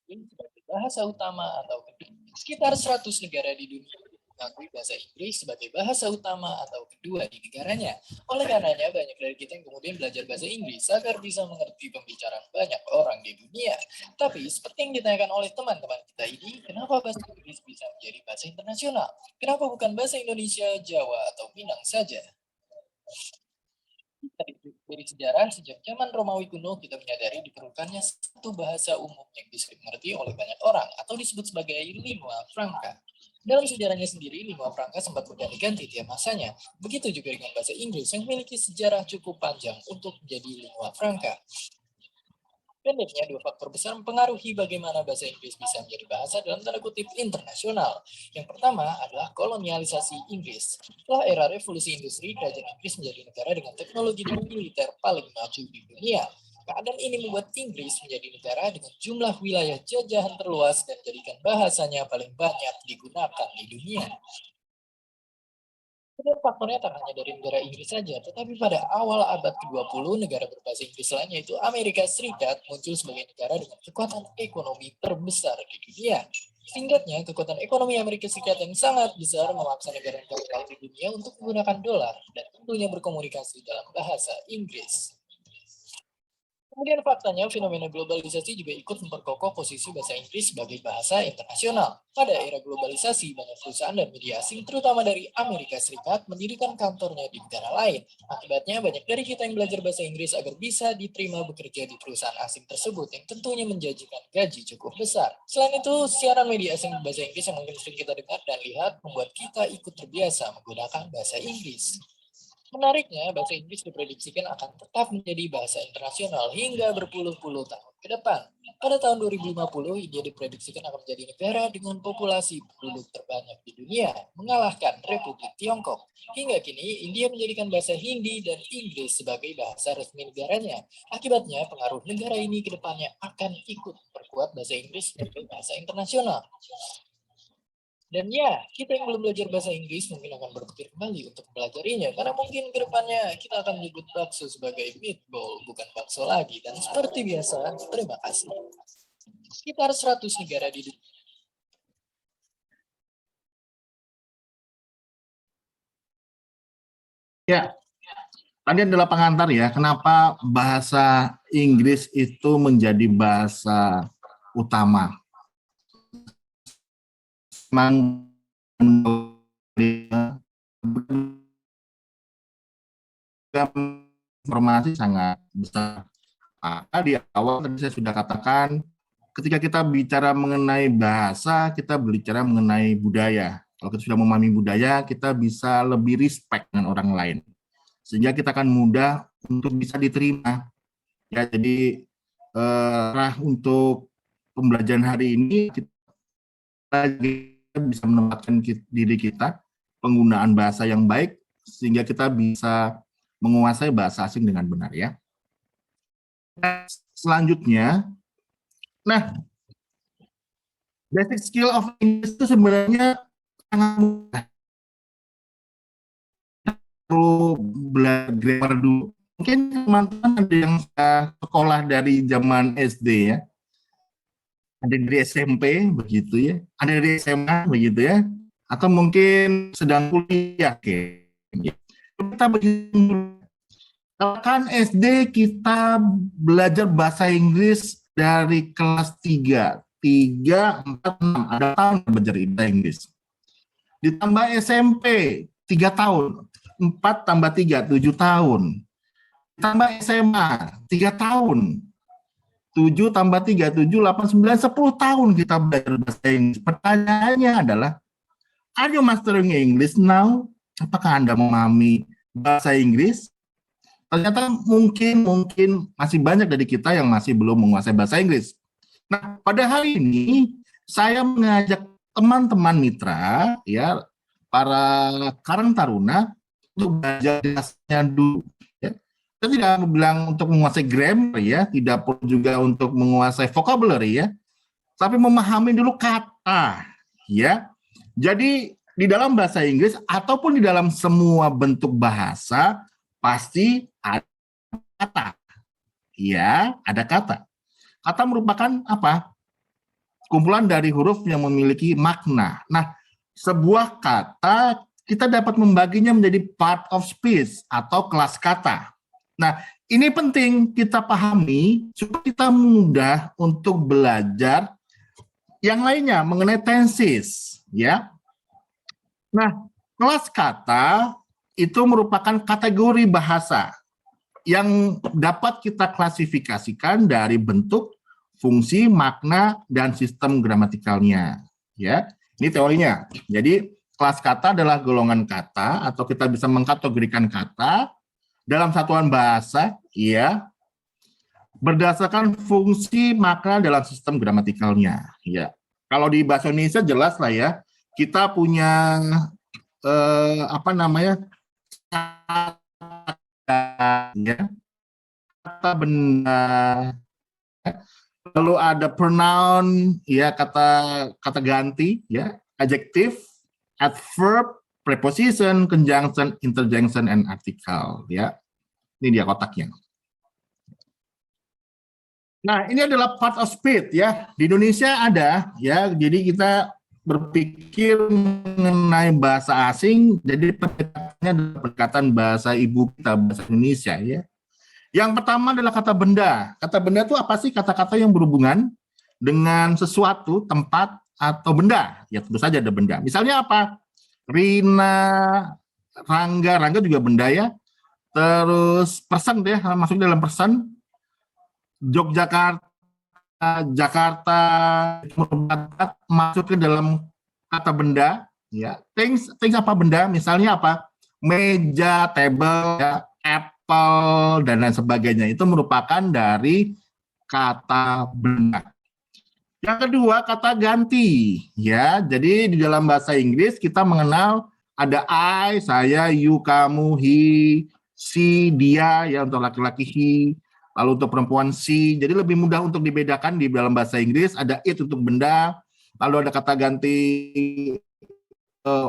sebagai bahasa utama atau kedua. Sekitar 100 negara di dunia mengakui bahasa Inggris sebagai bahasa utama atau kedua di negaranya. Oleh karenanya, banyak dari kita yang kemudian belajar bahasa Inggris agar bisa mengerti pembicaraan banyak orang di dunia. Tapi, seperti yang ditanyakan oleh teman-teman kita ini, kenapa bahasa Inggris bisa menjadi bahasa internasional? Kenapa bukan bahasa Indonesia, Jawa, atau Minang saja? Dari sejarah, sejak zaman Romawi kuno, kita menyadari diperlukannya satu bahasa umum yang bisa dimengerti oleh banyak orang, atau disebut sebagai lingua franca. Dalam sejarahnya sendiri, lingua franca sempat berganti-ganti tiap masanya. Begitu juga dengan bahasa Inggris yang memiliki sejarah cukup panjang untuk menjadi lingua franca. Pendeknya, dua faktor besar mempengaruhi bagaimana bahasa Inggris bisa menjadi bahasa dalam tanda kutip internasional. Yang pertama adalah kolonialisasi Inggris. Setelah era revolusi industri, kerajaan Inggris menjadi negara dengan teknologi militer paling maju di dunia. Keadaan ini membuat Inggris menjadi negara dengan jumlah wilayah jajahan terluas dan menjadikan bahasanya paling banyak digunakan di dunia. Kemudian faktornya tak hanya dari negara Inggris saja, tetapi pada awal abad ke-20, negara berbahasa Inggris lainnya yaitu Amerika Serikat muncul sebagai negara dengan kekuatan ekonomi terbesar di dunia. Singkatnya, kekuatan ekonomi Amerika Serikat yang sangat besar memaksa negara-negara lain di dunia untuk menggunakan dolar dan tentunya berkomunikasi dalam bahasa Inggris. Kemudian faktanya, fenomena globalisasi juga ikut memperkokoh posisi bahasa Inggris sebagai bahasa internasional. Pada era globalisasi, banyak perusahaan dan media asing, terutama dari Amerika Serikat, mendirikan kantornya di negara lain. Akibatnya, banyak dari kita yang belajar bahasa Inggris agar bisa diterima bekerja di perusahaan asing tersebut, yang tentunya menjanjikan gaji cukup besar. Selain itu, siaran media asing bahasa Inggris yang mungkin sering kita dengar dan lihat, membuat kita ikut terbiasa menggunakan bahasa Inggris. Menariknya, bahasa Inggris diprediksikan akan tetap menjadi bahasa internasional hingga berpuluh-puluh tahun ke depan. Pada tahun 2050, India diprediksikan akan menjadi negara dengan populasi penduduk terbanyak di dunia, mengalahkan Republik Tiongkok. Hingga kini, India menjadikan bahasa Hindi dan Inggris sebagai bahasa resmi negaranya. Akibatnya, pengaruh negara ini ke depannya akan ikut memperkuat bahasa Inggris sebagai bahasa internasional. Dan ya, kita yang belum belajar bahasa Inggris mungkin akan berpikir kembali untuk mempelajarinya, karena mungkin ke depannya kita akan menyebut bakso sebagai meatball, bukan bakso lagi. Dan seperti biasa, terima kasih. Sekitar 100 negara di dunia. Ya, tadi adalah pengantar ya, kenapa bahasa Inggris itu menjadi bahasa utama. Memang informasi sangat besar. Maka di awal tadi saya sudah katakan, ketika kita bicara mengenai bahasa, kita berbicara mengenai budaya. Kalau kita sudah memahami budaya, kita bisa lebih respect dengan orang lain. Sehingga kita akan mudah untuk bisa diterima. Ya, jadi untuk pembelajaran hari ini, kita bisa menempatkan diri kita, penggunaan bahasa yang baik, sehingga kita bisa menguasai bahasa asing dengan benar ya. Selanjutnya, nah, basic skill of English itu sebenarnya sangat mudah. Perlu belajar grammar dulu. Mungkin teman-teman ada yang sekolah dari zaman SD ya, ada dari SMP begitu ya, ada dari SMA begitu ya, atau mungkin sedang kuliah. Kita begitu. Kan SD kita belajar bahasa Inggris dari kelas 3, 4, 6, ada tahun belajar bahasa Inggris. Ditambah SMP 3 tahun, 4 tambah 3, 7 tahun. Ditambah SMA 3 tahun, 7 tambah 3, 7, 8, 9, 10 tahun kita belajar bahasa Inggris. Pertanyaannya adalah, are you mastering English now? Apakah Anda memahami bahasa Inggris? Ternyata mungkin masih banyak dari kita yang masih belum menguasai bahasa Inggris. Nah, pada hari ini saya mengajak teman-teman mitra, ya, para Karang Taruna untuk belajar bahasanya dulu. Ya. Saya tidak bilang untuk menguasai grammar, ya, tidak perlu juga untuk menguasai vocabulary, ya, tapi memahami dulu kata, ya. Jadi di dalam bahasa Inggris ataupun di dalam semua bentuk bahasa pasti ada kata, ya, ada kata. Kata merupakan apa? Kumpulan dari huruf yang memiliki makna. Nah, sebuah kata kita dapat membaginya menjadi part of speech atau kelas kata. Nah, ini penting kita pahami supaya kita mudah untuk belajar yang lainnya mengenai tenses, ya. Nah, kelas kata itu merupakan kategori bahasa yang dapat kita klasifikasikan dari bentuk, fungsi, makna, dan sistem gramatikalnya. Ya, ini teorinya. Jadi kelas kata adalah golongan kata atau kita bisa mengkategorikan kata dalam satuan bahasa, ya, berdasarkan fungsi, makna dalam sistem gramatikalnya. Ya, kalau di bahasa Indonesia jelas lah ya, kita punya ya, kata benda, lalu ada pronoun, ya, kata ganti, ya, adjective, adverb, preposition, conjunction, interjection, and article, ya. Ini dia kotaknya. Nah, ini adalah part of speech, ya. Di Indonesia ada, ya. Jadi kita berpikir mengenai bahasa asing, jadi pendekatannya adalah pendekatan bahasa ibu kita, bahasa Indonesia, ya. Yang pertama adalah kata benda. Kata benda itu apa sih? Kata-kata yang berhubungan dengan sesuatu, tempat, atau benda. Ya, tentu saja ada benda. Misalnya apa? Rina, Rangga juga benda, ya. Terus person, ya, masuk dalam person. Yogyakarta, Jakarta masuk ke dalam kata benda, ya. Things apa benda? Misalnya apa? Meja, table, ya, apple, dan lain sebagainya. Itu merupakan dari kata benda. Yang kedua, kata ganti, ya. Jadi di dalam bahasa Inggris kita mengenal ada I, saya, you, kamu, he, she, dia, ya, untuk laki-laki he. Lalu untuk perempuan she, jadi lebih mudah untuk dibedakan di dalam bahasa Inggris. Ada it untuk benda, lalu ada kata ganti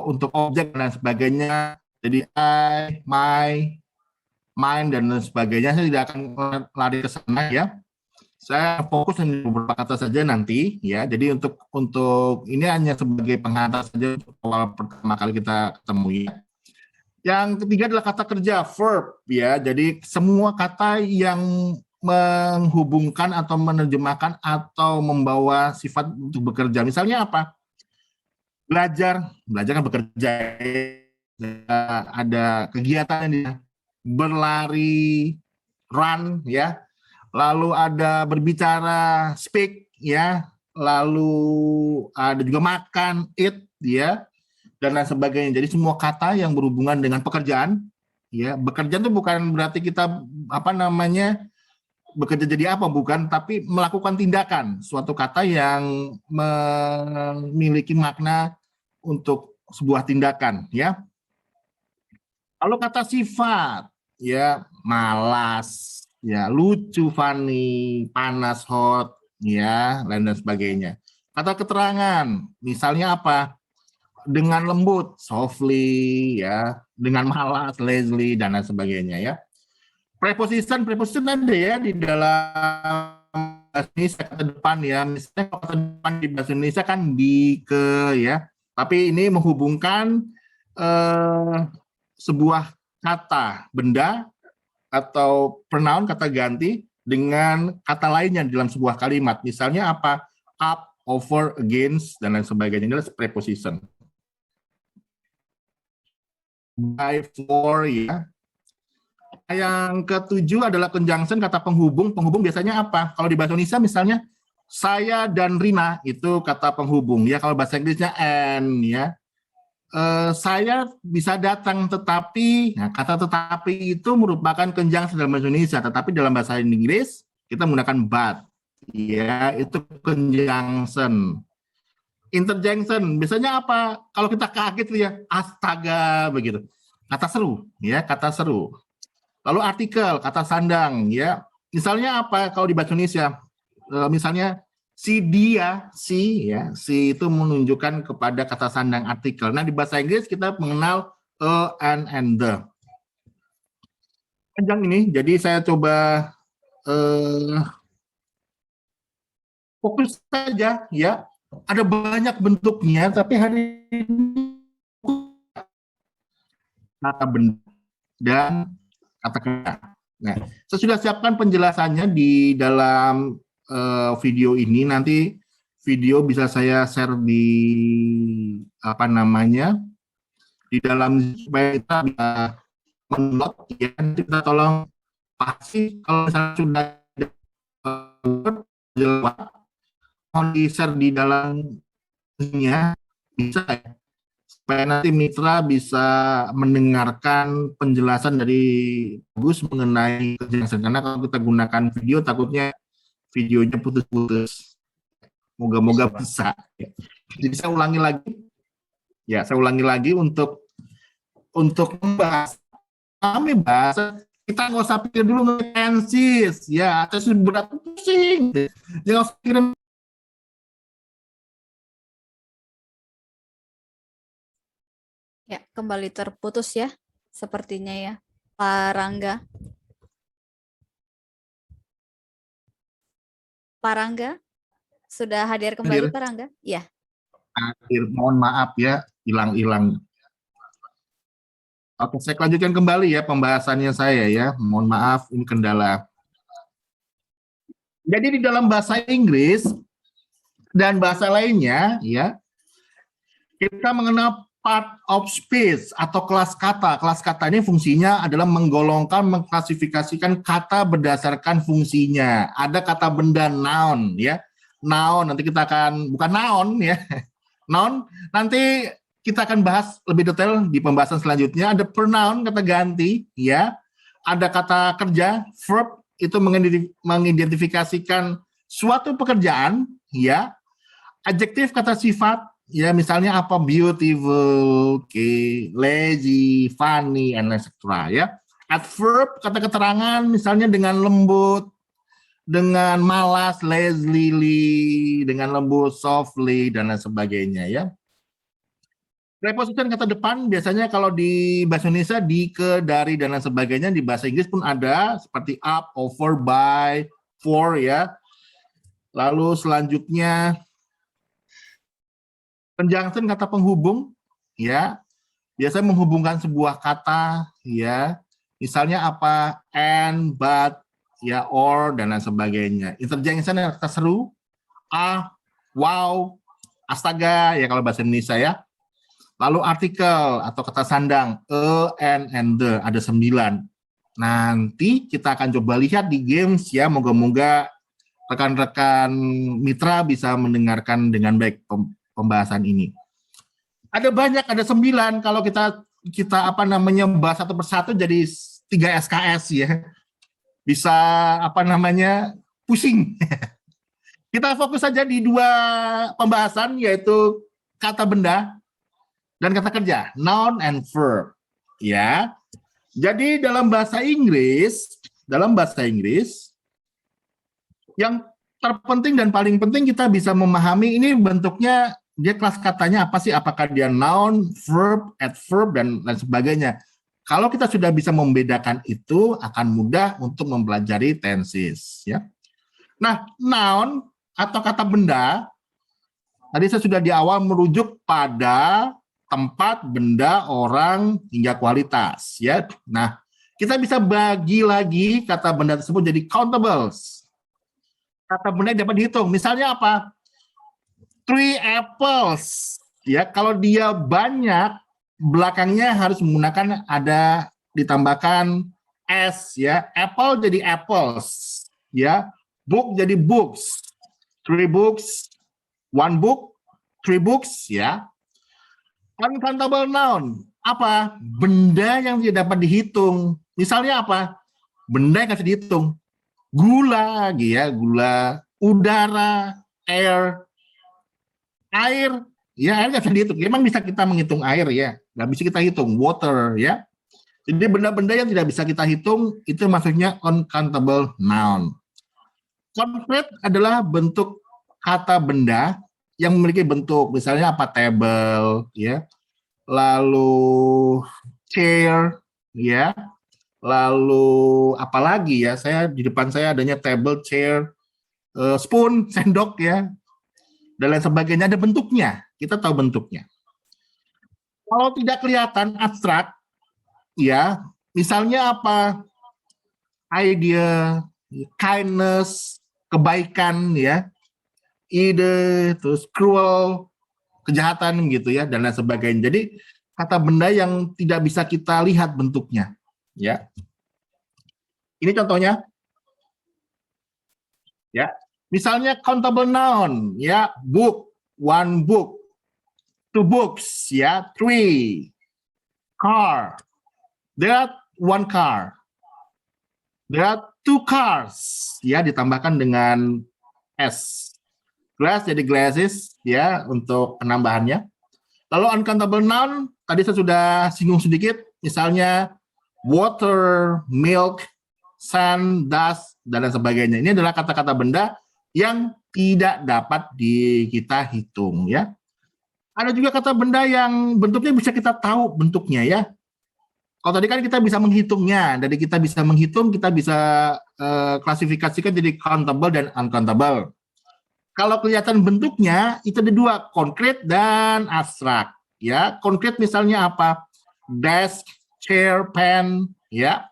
untuk objek dan sebagainya. Jadi I, my, mine, dan sebagainya. Saya tidak akan lari ke sana, ya. Saya fokus hanya beberapa kata saja nanti, ya. Jadi untuk ini hanya sebagai penghantar saja untuk awal pertama kali kita ketemu, ya. Yang ketiga adalah kata kerja, verb ya. Jadi semua kata yang menghubungkan atau menerjemahkan atau membawa sifat untuk bekerja. Misalnya apa? Belajar kan bekerja. Ada kegiatan yang berlari, run ya. Lalu ada berbicara, speak ya. Lalu ada juga makan, eat ya, dan lain sebagainya. Jadi semua kata yang berhubungan dengan pekerjaan ya. Bekerja itu bukan berarti kita bekerja jadi apa, bukan, tapi melakukan tindakan, suatu kata yang memiliki makna untuk sebuah tindakan ya. Lalu kata sifat ya, malas ya, lucu, funny, panas, hot ya, dan sebagainya. Kata keterangan misalnya apa? Dengan lembut, softly ya, dengan malas, lazily, dan lain sebagainya ya. Preposition ada ya di dalam bahasa Indonesia, kata depan ya. Misalnya kata depan di bahasa Indonesia kan di, ke ya. Tapi ini menghubungkan sebuah kata benda atau pronoun, kata ganti dengan kata lainnya dalam sebuah kalimat. Misalnya apa? Up, over, against, dan lain sebagainya. Ini adalah preposition. By, for ya. Yang ketujuh adalah conjunction, kata penghubung. Penghubung biasanya apa? Kalau di bahasa Indonesia misalnya saya dan Rina itu kata penghubung ya. Kalau bahasa Inggrisnya and ya. Saya bisa datang tetapi, nah, kata tetapi itu merupakan conjunction dalam bahasa Indonesia, tetapi dalam bahasa Inggris kita menggunakan but ya, itu conjunction. Interjunction biasanya apa? Kalau kita kaget ya, astaga begitu. Kata seru ya, kata seru. Lalu artikel, kata sandang ya. Misalnya apa kalau di bahasa Indonesia? Misalnya si, dia, si ya, si itu menunjukkan kepada kata sandang artikel. Nah, di bahasa Inggris kita mengenal a, and the. Panjang ini, jadi saya coba fokus saja ya. Ada banyak bentuknya, tapi hari ini kata benda dan kata kerja. Nah, saya sudah siapkan penjelasannya di dalam video ini. Nanti video bisa saya share di di dalam, supaya kita bisa mendownload ya. Kita tolong pasti kalau misalnya sudah jelas mau di share di dalamnya bisa ya, supaya nanti mitra bisa mendengarkan penjelasan dari Gus mengenai kejelasan. Karena kalau kita gunakan video takutnya videonya putus-putus. Moga-moga bisa. Jadi saya ulangi lagi. Ya, saya ulangi lagi untuk membahas. Kami bahas, kita nggak usah pikir dulu ngetensis. Ya, saya sudah berat pusing. Jangan usah pikirin. Ya, kembali terputus ya, sepertinya ya, Pak Rangga. Pak Rangga, sudah hadir kembali Pak Rangga? Ya. Hadir, mohon maaf ya, hilang. Oke, saya lanjutkan kembali ya pembahasannya saya ya. Mohon maaf, ini kendala. Jadi di dalam bahasa Inggris dan bahasa lainnya ya, kita mengenal part of speech atau kelas kata. Kelas kata ini fungsinya adalah menggolongkan, mengklasifikasikan kata berdasarkan fungsinya. Ada kata benda noun ya. Noun nanti kita akan, bukan noun ya. Noun nanti kita akan bahas lebih detail di pembahasan selanjutnya. Ada pronoun, kata ganti ya. Ada kata kerja, verb, itu mengidentifikasikan suatu pekerjaan ya. Adjektif, kata sifat ya, misalnya apa, beautiful, lazy, funny, and etc. ya. Adverb, kata keterangan, misalnya dengan lembut, dengan malas, lazily, dengan lembut, softly, dan lain sebagainya ya. Preposition, kata depan, biasanya kalau di bahasa Indonesia di, ke, dari, dan lain sebagainya. Di bahasa Inggris pun ada seperti up, over, by, for ya. Lalu selanjutnya conjunction, kata penghubung ya. biasanya menghubungkan sebuah kata, ya. Misalnya apa? And, but, ya, or, dan lain sebagainya. Interjection yang kata seru, wow, astaga, ya kalau bahasa Indonesia ya. Lalu artikel atau kata sandang, and the, ada 9. Nanti kita akan coba lihat di games ya, moga-moga rekan-rekan mitra bisa mendengarkan dengan baik pembahasan ini. Ada banyak, ada 9. Kalau kita bahas satu persatu jadi 3 SKS ya. Bisa pusing. Kita fokus saja di 2 pembahasan, yaitu kata benda dan kata kerja, noun and verb. Ya. Jadi dalam bahasa Inggris yang terpenting dan paling penting kita bisa memahami ini bentuknya, dia kelas katanya apa sih, apakah dia noun, verb, adverb, dan lain sebagainya. Kalau kita sudah bisa membedakan itu, akan mudah untuk mempelajari tenses. Ya. Nah, noun atau kata benda, tadi saya sudah di awal merujuk pada tempat, benda, orang, hingga kualitas. Ya. Nah, kita bisa bagi lagi kata benda tersebut jadi countables. Kata benda dapat dihitung. Misalnya apa? 3 apples. Ya, kalau dia banyak, belakangnya harus menggunakan ada ditambahkan s ya. Apple jadi apples. Ya. Book jadi books. 3 books, 1 book, 3 books ya. Uncountable noun, apa? Benda yang tidak dapat dihitung. Misalnya apa? Benda yang tidak dihitung. Gula, ya, gula, udara, air, ya, air nggak bisa dihitung. Memang bisa kita menghitung air ya, nggak bisa kita hitung water ya. Jadi benda-benda yang tidak bisa kita hitung itu maksudnya uncountable noun. Concrete adalah bentuk kata benda yang memiliki bentuk, misalnya apa? Table, ya, lalu chair, ya, lalu apalagi ya? Di depan saya adanya table, chair, spoon, sendok, ya, dan lain sebagainya. Ada bentuknya, kita tahu bentuknya. Kalau tidak kelihatan abstrak, ya, misalnya apa? Idea, kindness, kebaikan, ya. Ide, terus cruel, kejahatan gitu ya, dan lain sebagainya. Jadi kata benda yang tidak bisa kita lihat bentuknya, ya. Ini contohnya, ya. Misalnya countable noun, ya, book, 1 book, 2 books, ya, 3, car, there are 1 car, there are 2 cars, ya, ditambahkan dengan s. Glass jadi glasses, ya, untuk penambahannya. Lalu uncountable noun, tadi saya sudah singgung sedikit, misalnya water, milk, sand, dust, dan lain sebagainya. Ini adalah kata-kata benda yang tidak dapat kita hitung, ya. Ada juga kata benda yang bentuknya bisa kita tahu bentuknya, ya. Kalau tadi kan kita bisa menghitungnya, dari kita bisa menghitung, kita bisa klasifikasikan jadi countable dan uncountable. Kalau kelihatan bentuknya, itu ada 2, konkret dan abstrak. Ya, konkret misalnya apa? Desk, chair, pen, ya.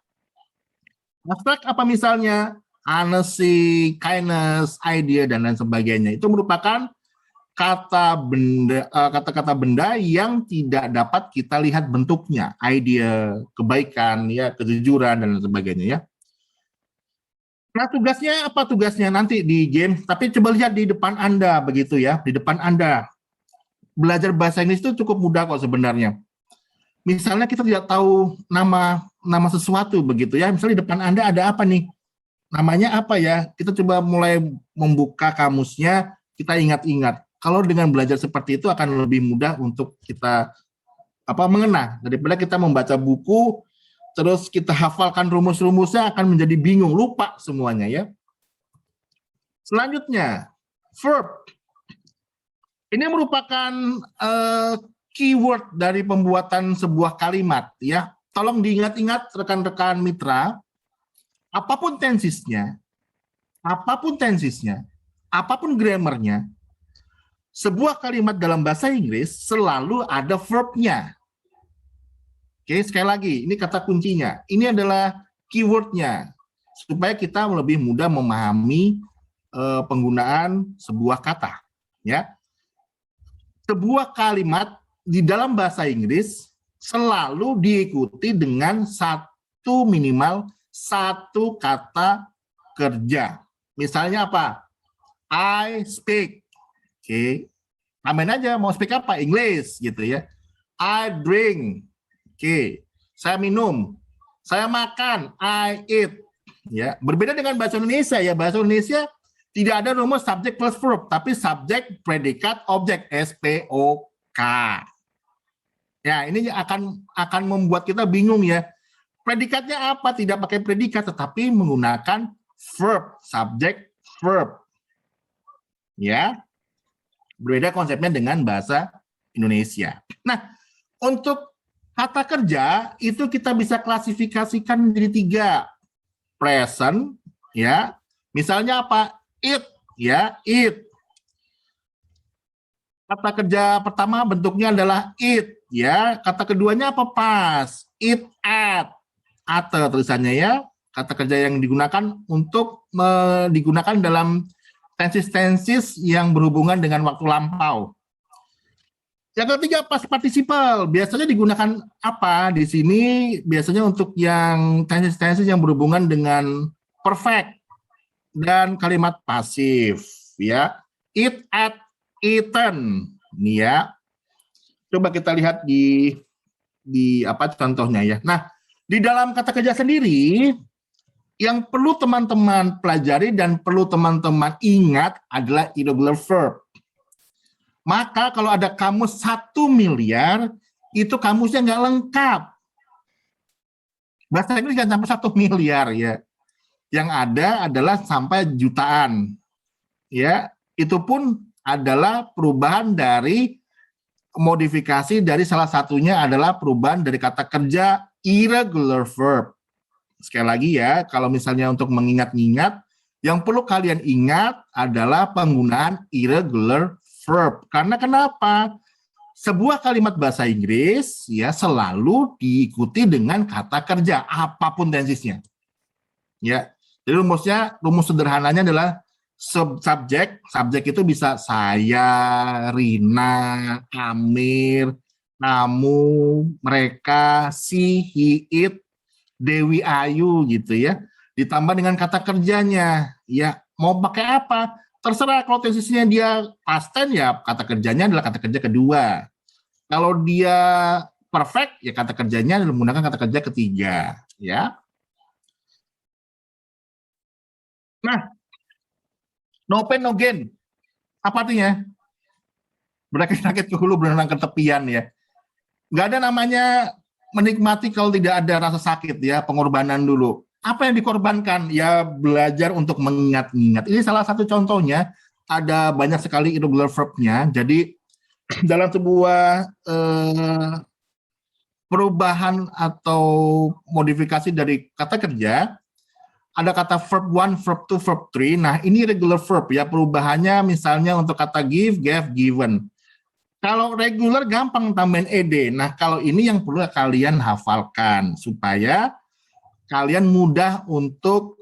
Abstrak apa misalnya? Honesty, kindness, idea, dan lain sebagainya. Itu merupakan kata-kata benda yang tidak dapat kita lihat bentuknya. Idea, kebaikan, ya, kejujuran, dan lain sebagainya, ya. Nah, tugasnya apa? Tugasnya nanti di game, tapi coba lihat di depan Anda begitu ya, di depan Anda. Belajar bahasa Inggris itu cukup mudah kok sebenarnya. Misalnya kita tidak tahu nama sesuatu begitu ya, misalnya di depan Anda ada apa nih? Namanya apa ya? Kita coba mulai membuka kamusnya, kita ingat-ingat. Kalau dengan belajar seperti itu akan lebih mudah untuk kita mengena daripada kita membaca buku terus kita hafalkan rumus-rumusnya akan menjadi bingung, lupa semuanya ya. Selanjutnya, verb. Ini merupakan keyword dari pembuatan sebuah kalimat ya. Tolong diingat-ingat rekan-rekan mitra, apapun tensesnya, apapun grammarnya, sebuah kalimat dalam bahasa Inggris selalu ada verbnya. Oke, sekali lagi, ini kata kuncinya. Ini adalah keywordnya, supaya kita lebih mudah memahami penggunaan sebuah kata. Ya, sebuah kalimat di dalam bahasa Inggris selalu diikuti dengan minimal satu kata kerja. Misalnya apa? I speak. Oke, tambahin aja mau speak apa? English gitu ya. I drink. Oke, saya minum, saya makan, I eat. Ya, berbeda dengan bahasa Indonesia ya. Bahasa Indonesia tidak ada rumus subjek plus verb, tapi subjek, predikat, objek, SPOK. Ya, ini akan membuat kita bingung ya. Predikatnya apa? Tidak pakai predikat, tetapi menggunakan verb, subjek, verb. Ya, berbeda konsepnya dengan bahasa Indonesia. Nah, untuk kata kerja itu kita bisa klasifikasikan menjadi 3. Present, ya. Misalnya apa? Eat, ya, eat. Kata kerja pertama bentuknya adalah eat, ya. Kata keduanya apa? Pas. Eat at. Ate tulisannya ya. Kata kerja yang digunakan untuk digunakan dalam tenses yang berhubungan dengan waktu lampau. Yang ketiga, past participle. Biasanya digunakan apa di sini? Biasanya untuk yang tenses yang berhubungan dengan perfect dan kalimat pasif, ya. Eat at, eaten, nih ya. Coba kita lihat di apa contohnya ya. Nah, di dalam kata kerja sendiri yang perlu teman-teman pelajari dan perlu teman-teman ingat adalah irregular verb. Maka kalau ada kamus 1 miliar, itu kamusnya nggak lengkap. Bahasa Inggris nggak sampai 1 miliar ya. Yang ada adalah sampai jutaan. Ya, itu pun adalah perubahan dari modifikasi dari salah satunya adalah perubahan dari kata kerja irregular verb. Sekali lagi ya, kalau misalnya untuk mengingat-ingat, yang perlu kalian ingat adalah penggunaan irregular verb. Karena kenapa? Sebuah kalimat bahasa Inggris ya selalu diikuti dengan kata kerja apapun tensesnya. Ya. Jadi rumus sederhananya adalah subjek. Subjek itu bisa saya, Rina, Amir, kamu, mereka, si, he, it, Dewi, Ayu gitu ya. Ditambah dengan kata kerjanya. Ya, mau pakai apa? Terserah, kalau tensesnya dia past tense ya kata kerjanya adalah kata kerja kedua. Kalau dia perfect ya kata kerjanya adalah menggunakan kata kerja ketiga, ya. Nah, no pain no gain. Apa artinya? Berakit-rakit ke hulu berenang ke tepian ya. Nggak ada namanya menikmati kalau tidak ada rasa sakit ya, pengorbanan dulu. Apa yang dikorbankan? Ya belajar untuk mengingat-ingat. Ini salah satu contohnya, ada banyak sekali irregular verb-nya. Jadi dalam sebuah perubahan atau modifikasi dari kata kerja, ada kata verb 1, verb 2, verb 3. Nah, ini regular verb ya, perubahannya misalnya untuk kata give, gave, given. Kalau regular gampang tambahin ed. Nah, kalau ini yang perlu kalian hafalkan supaya kalian mudah untuk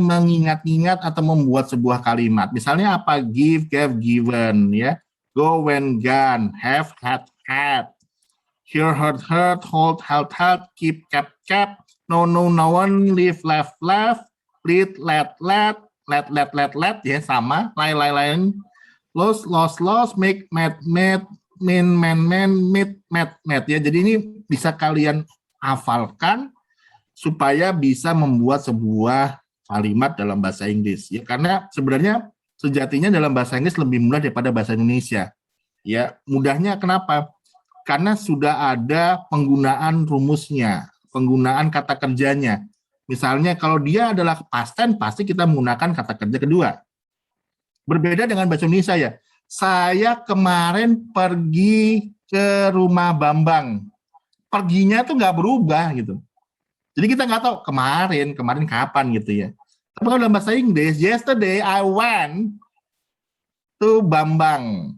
mengingat-ingat atau membuat sebuah kalimat. Misalnya apa? Give, gave, given ya. Go, went, gone. Have, had. Hear, heard, hold, held, keep, kept. No, no one. Live, left. Lead, let. Let ya sama. Lie. Lost, make, made, mean, met ya. Jadi ini bisa kalian hafalkan supaya bisa membuat sebuah kalimat dalam bahasa Inggris ya, karena sebenarnya sejatinya dalam bahasa Inggris lebih mudah daripada bahasa Indonesia ya. Mudahnya kenapa? Karena sudah ada penggunaan rumusnya, penggunaan kata kerjanya. Misalnya kalau dia adalah past tense pasti kita menggunakan kata kerja kedua. Berbeda dengan bahasa Indonesia ya. Saya kemarin pergi ke rumah Bambang. Perginya tuh nggak berubah gitu. Jadi kita nggak tahu kemarin kapan gitu ya. Tapi kalau dalam bahasa Inggris, yesterday I went to Bambang.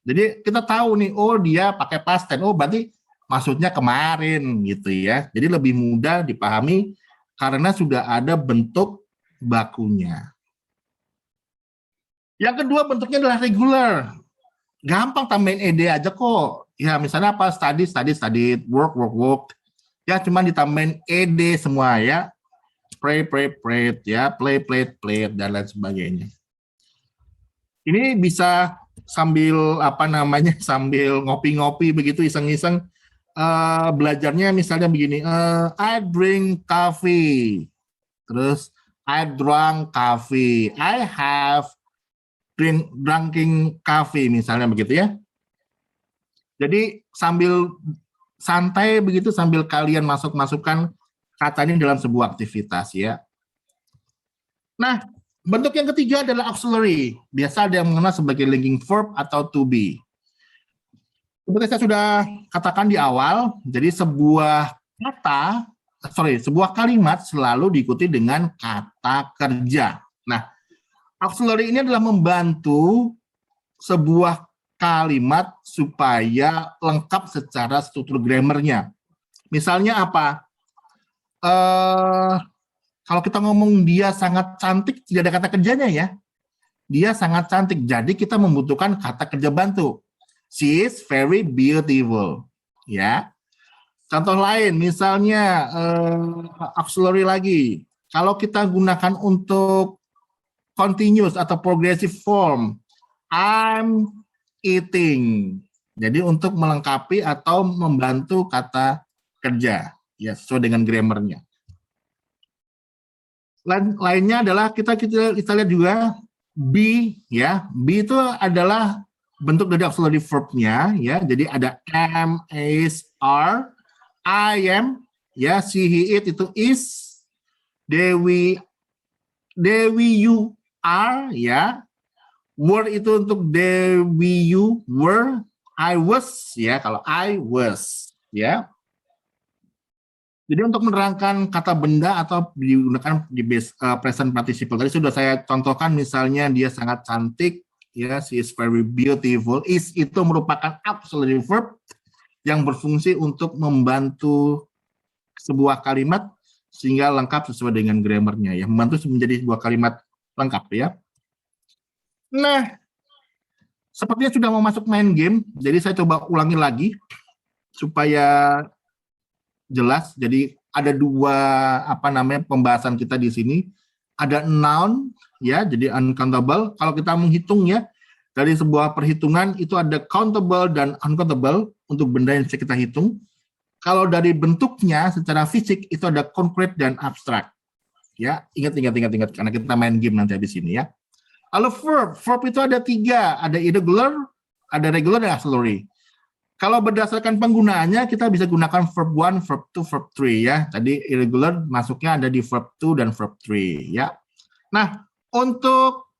Jadi kita tahu nih, oh dia pakai past tense. Oh berarti maksudnya kemarin gitu ya. Jadi lebih mudah dipahami karena sudah ada bentuk bakunya. Yang kedua bentuknya adalah regular. Gampang tambahin ed aja kok. Ya misalnya apa? Study, study, study, work, work, work. Ya cuma ditambahin ed semua ya. Pray, pray, pray, ya, play, play, play, dan lain sebagainya. Ini bisa sambil apa namanya, sambil ngopi-ngopi begitu iseng-iseng. Belajarnya misalnya begini, I drink coffee, terus I drank coffee, I have drinking coffee misalnya begitu ya. Jadi sambil santai begitu sambil kalian masukkan kata ini dalam sebuah aktivitas ya. Nah, bentuk yang ketiga adalah auxiliary. Biasa ada yang mengenal sebagai linking verb atau to be. Seperti saya sudah katakan di awal, jadi sebuah kalimat selalu diikuti dengan kata kerja. Nah, auxiliary ini adalah membantu sebuah kalimat supaya lengkap secara struktur grammarnya. Misalnya apa? Kalau kita ngomong dia sangat cantik, tidak ada kata kerjanya ya. Dia sangat cantik, jadi kita membutuhkan kata kerja bantu. She is very beautiful. Ya. Contoh lain, misalnya auxiliary lagi. Kalau kita gunakan untuk continuous atau progressive form, I'm eating. Jadi untuk melengkapi atau membantu kata kerja, ya sesuai dengan grammarnya. Lainnya adalah kita lihat juga be, ya. Be itu adalah bentuk dari auxiliary verbnya, ya. Jadi ada am, is, are, I am, ya. She, he, it itu is. Dewi, you are, ya. Were itu untuk Dewi, you were. I was, ya. Kalau I was, ya. Jadi untuk menerangkan kata benda atau digunakan di present participle. Tadi sudah saya contohkan misalnya dia sangat cantik, ya, she is very beautiful. Is itu merupakan auxiliary verb yang berfungsi untuk membantu sebuah kalimat sehingga lengkap sesuai dengan grammarnya, ya, membantu menjadi sebuah kalimat lengkap, ya. Nah, sepertinya sudah mau masuk main game, jadi saya coba ulangi lagi supaya jelas. Jadi ada dua pembahasan kita di sini. Ada noun, ya, jadi uncountable. Kalau kita menghitung, ya, dari sebuah perhitungan itu ada countable dan uncountable untuk benda yang bisa kita hitung. Kalau dari bentuknya secara fisik itu ada concrete dan abstrak. Ya, ingat karena kita main game nanti habis ini, ya. Lalu verb itu ada 3, ada irregular, ada regular, dan auxiliary. Kalau berdasarkan penggunaannya kita bisa gunakan verb 1, verb 2, verb 3, ya. Tadi irregular masuknya ada di verb 2 dan verb 3, ya. Nah, untuk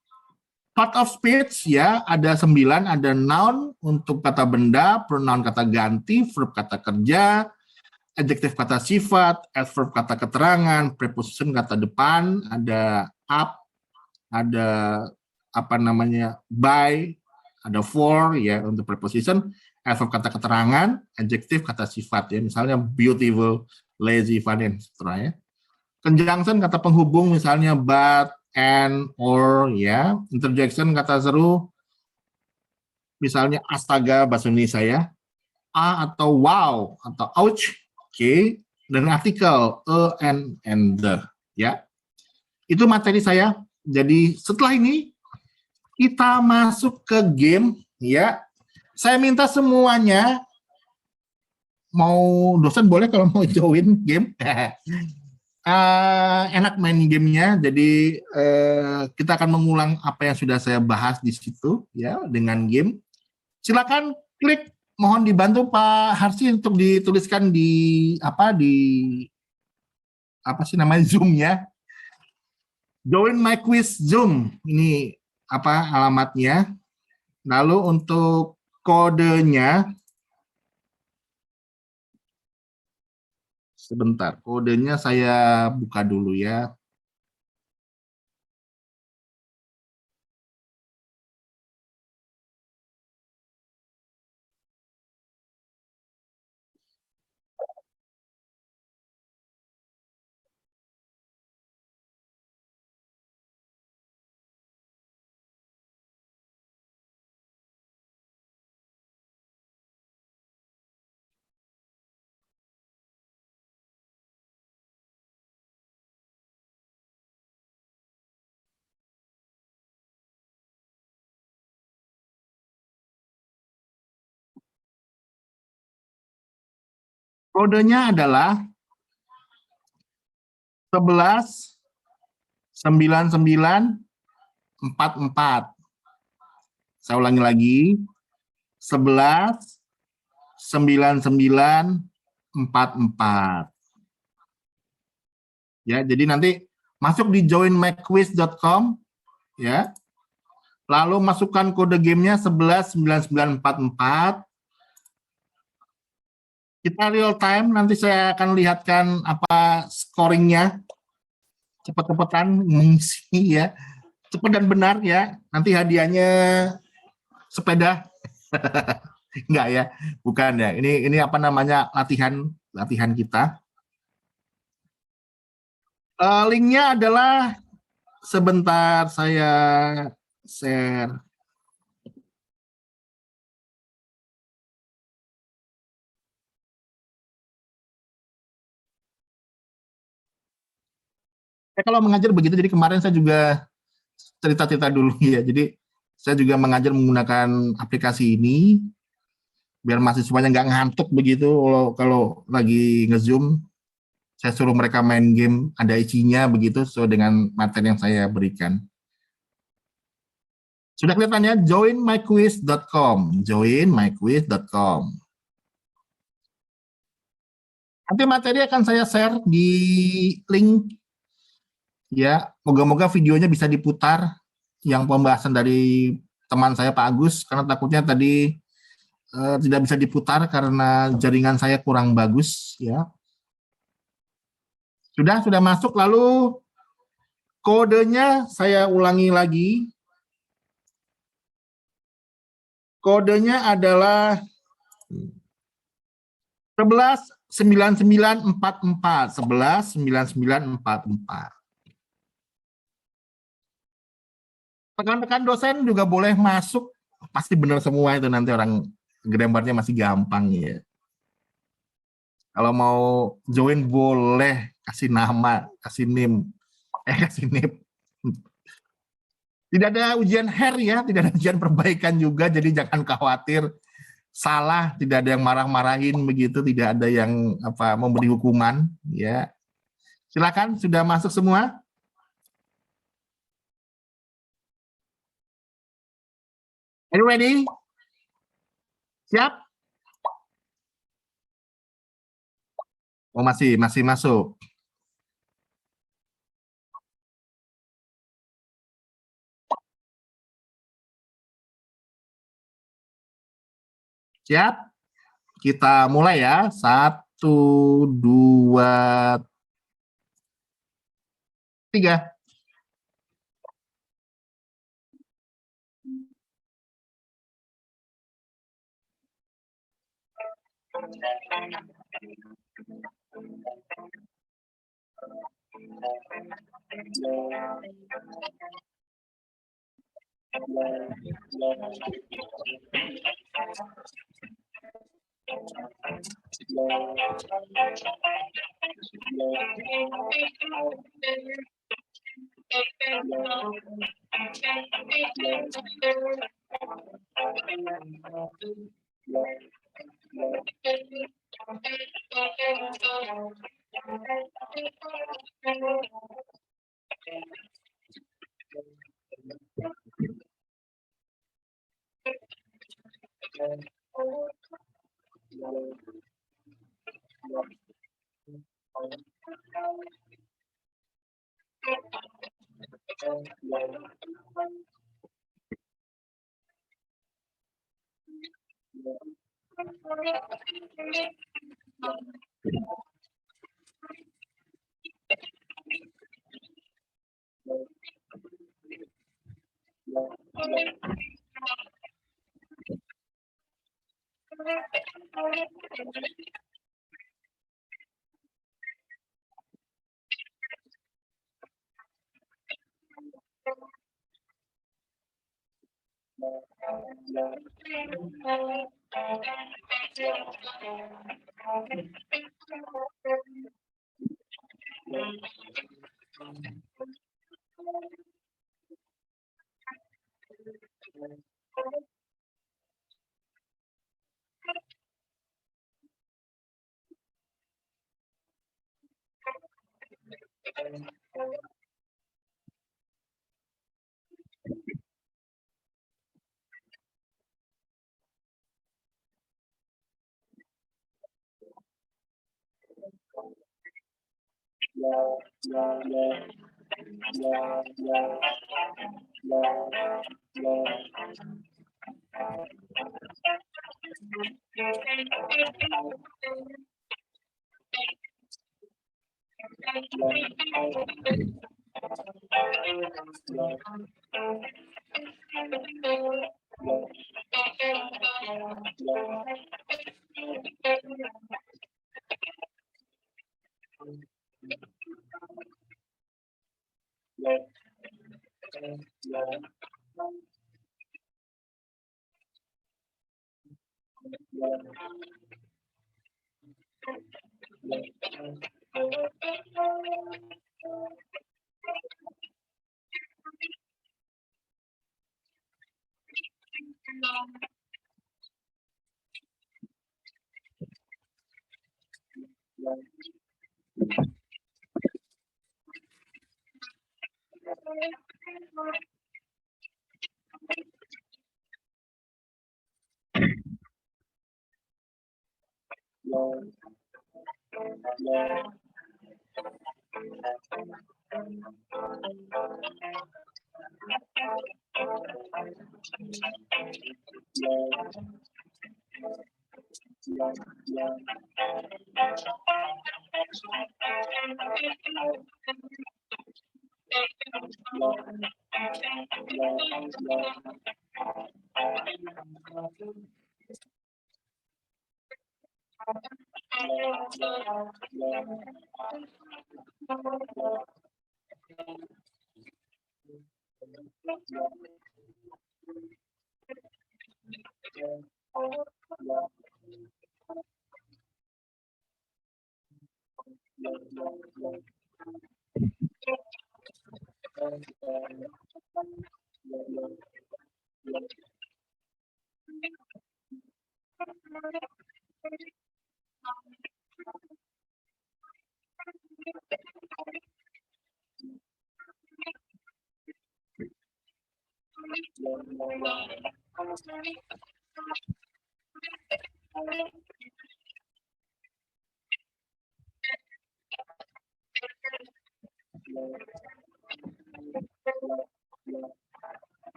part of speech, ya, ada 9, ada noun untuk kata benda, pronoun kata ganti, verb kata kerja, adjektif kata sifat, adverb kata keterangan, preposition kata depan, ada up, ada by, ada for, ya, untuk preposition, adverb kata keterangan, adjektif kata sifat, ya, misalnya beautiful, lazy, funny, etc. Ya. Conjunction kata penghubung, misalnya but, and, or, ya. Interjection kata seru, misalnya astaga bahasa Indonesia, ya. A atau wow atau ouch, oke. Dan artikel and the, ya. Itu materi saya. Jadi setelah ini kita masuk ke game, ya. Saya minta semuanya, mau dosen boleh kalau mau join game. Enak main gamenya, jadi kita akan mengulang apa yang sudah saya bahas di situ, ya, dengan game. Silakan klik, mohon dibantu Pak Harsi untuk dituliskan di Zoom-nya. Join my quiz Zoom, ini alamatnya. Lalu untuk kodenya, sebentar, kodenya saya buka dulu, ya. Kodenya adalah 119944. Saya ulangi lagi, 119944. Ya, jadi nanti masuk di joinmyquiz.com ya. Lalu masukkan kode gamenya 119944. Kita real time, nanti saya akan lihatkan apa scoringnya. Cepat-cepatan mengisi ya. Cepat dan benar ya. Nanti hadiahnya sepeda. Enggak ya, bukan ya. Ini apa namanya, latihan kita. Linknya adalah, sebentar saya share. Kalau mengajar begitu, jadi kemarin saya juga cerita-cerita dulu ya. Jadi saya juga mengajar menggunakan aplikasi ini biar mahasiswanya nggak ngantuk begitu kalau lagi nge-zoom. Saya suruh mereka main game, ada isinya begitu sesuai dengan materi yang saya berikan. Sudah kelihatan ya, joinmyquiz.com, joinmyquiz.com. Nanti materi akan saya share di link. Ya, moga-moga videonya bisa diputar yang pembahasan dari teman saya Pak Agus, karena takutnya tadi tidak bisa diputar karena jaringan saya kurang bagus ya. Sudah masuk, lalu kodenya saya ulangi lagi. Kodenya adalah 119944, 119944. Rekan-rekan dosen juga boleh masuk, pasti benar semua itu, nanti orang gambarnya masih gampang ya. Kalau mau join boleh kasih nama, kasih NIM, kasih NIP. Tidak ada ujian HER ya, tidak ada ujian perbaikan juga, jadi jangan khawatir salah, tidak ada yang marah-marahin begitu, tidak ada yang memberi hukuman ya. Silakan, sudah masuk semua? Are you ready? Siap? Oh, masih masuk. Siap? Kita mulai ya. 1, 2, 3.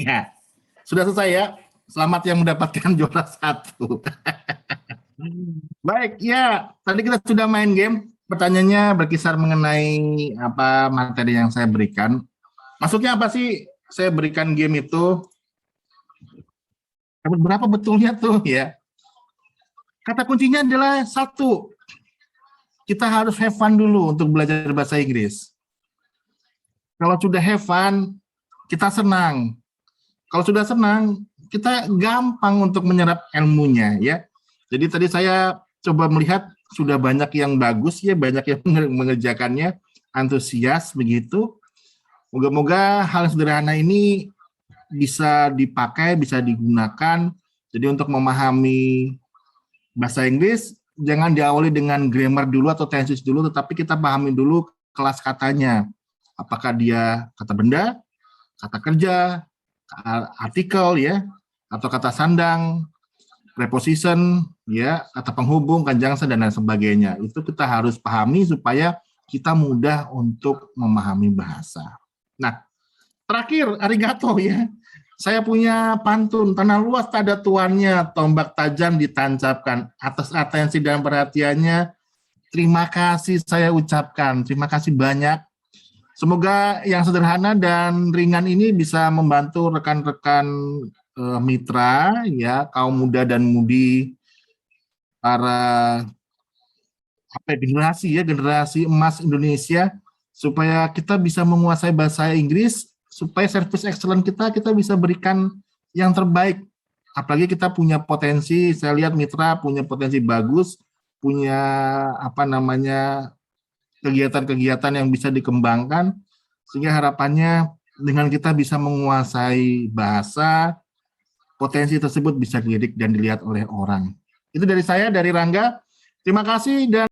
Ya, sudah selesai ya. Selamat yang mendapatkan juara 1. Baik, ya. Tadi kita sudah main game. Pertanyaannya berkisar mengenai apa materi yang saya berikan. Maksudnya apa sih saya berikan game itu? Berapa betulnya tuh ya? Kata kuncinya adalah 1. Kita harus have fun dulu untuk belajar bahasa Inggris. Kalau sudah have fun, kita senang. Kalau sudah senang, kita gampang untuk menyerap ilmunya ya. Jadi tadi saya coba melihat sudah banyak yang bagus ya, banyak yang mengerjakannya, antusias begitu. Moga-moga hal sederhana ini bisa dipakai, bisa digunakan. Jadi untuk memahami bahasa Inggris, jangan diawali dengan grammar dulu atau tenses dulu, tetapi kita pahami dulu kelas katanya. Apakah dia kata benda, kata kerja, artikel ya, atau kata sandang, preposition ya, kata penghubung, conjunction dan lain sebagainya. Itu kita harus pahami supaya kita mudah untuk memahami bahasa. Nah, terakhir arigato ya. Saya punya pantun, tanah luas tak ada tuannya, tombak tajam ditancapkan. Atas atensi dan perhatiannya, terima kasih saya ucapkan. Terima kasih banyak. Semoga yang sederhana dan ringan ini bisa membantu rekan-rekan mitra, ya, kaum muda dan mudi, para generasi emas Indonesia, supaya kita bisa menguasai bahasa Inggris, supaya service excellent kita bisa berikan yang terbaik. Apalagi kita punya potensi, saya lihat mitra punya potensi bagus, punya kegiatan-kegiatan yang bisa dikembangkan, sehingga harapannya dengan kita bisa menguasai bahasa, potensi tersebut bisa dilirik dan dilihat oleh orang. Itu dari saya, dari Rangga. Terima kasih dan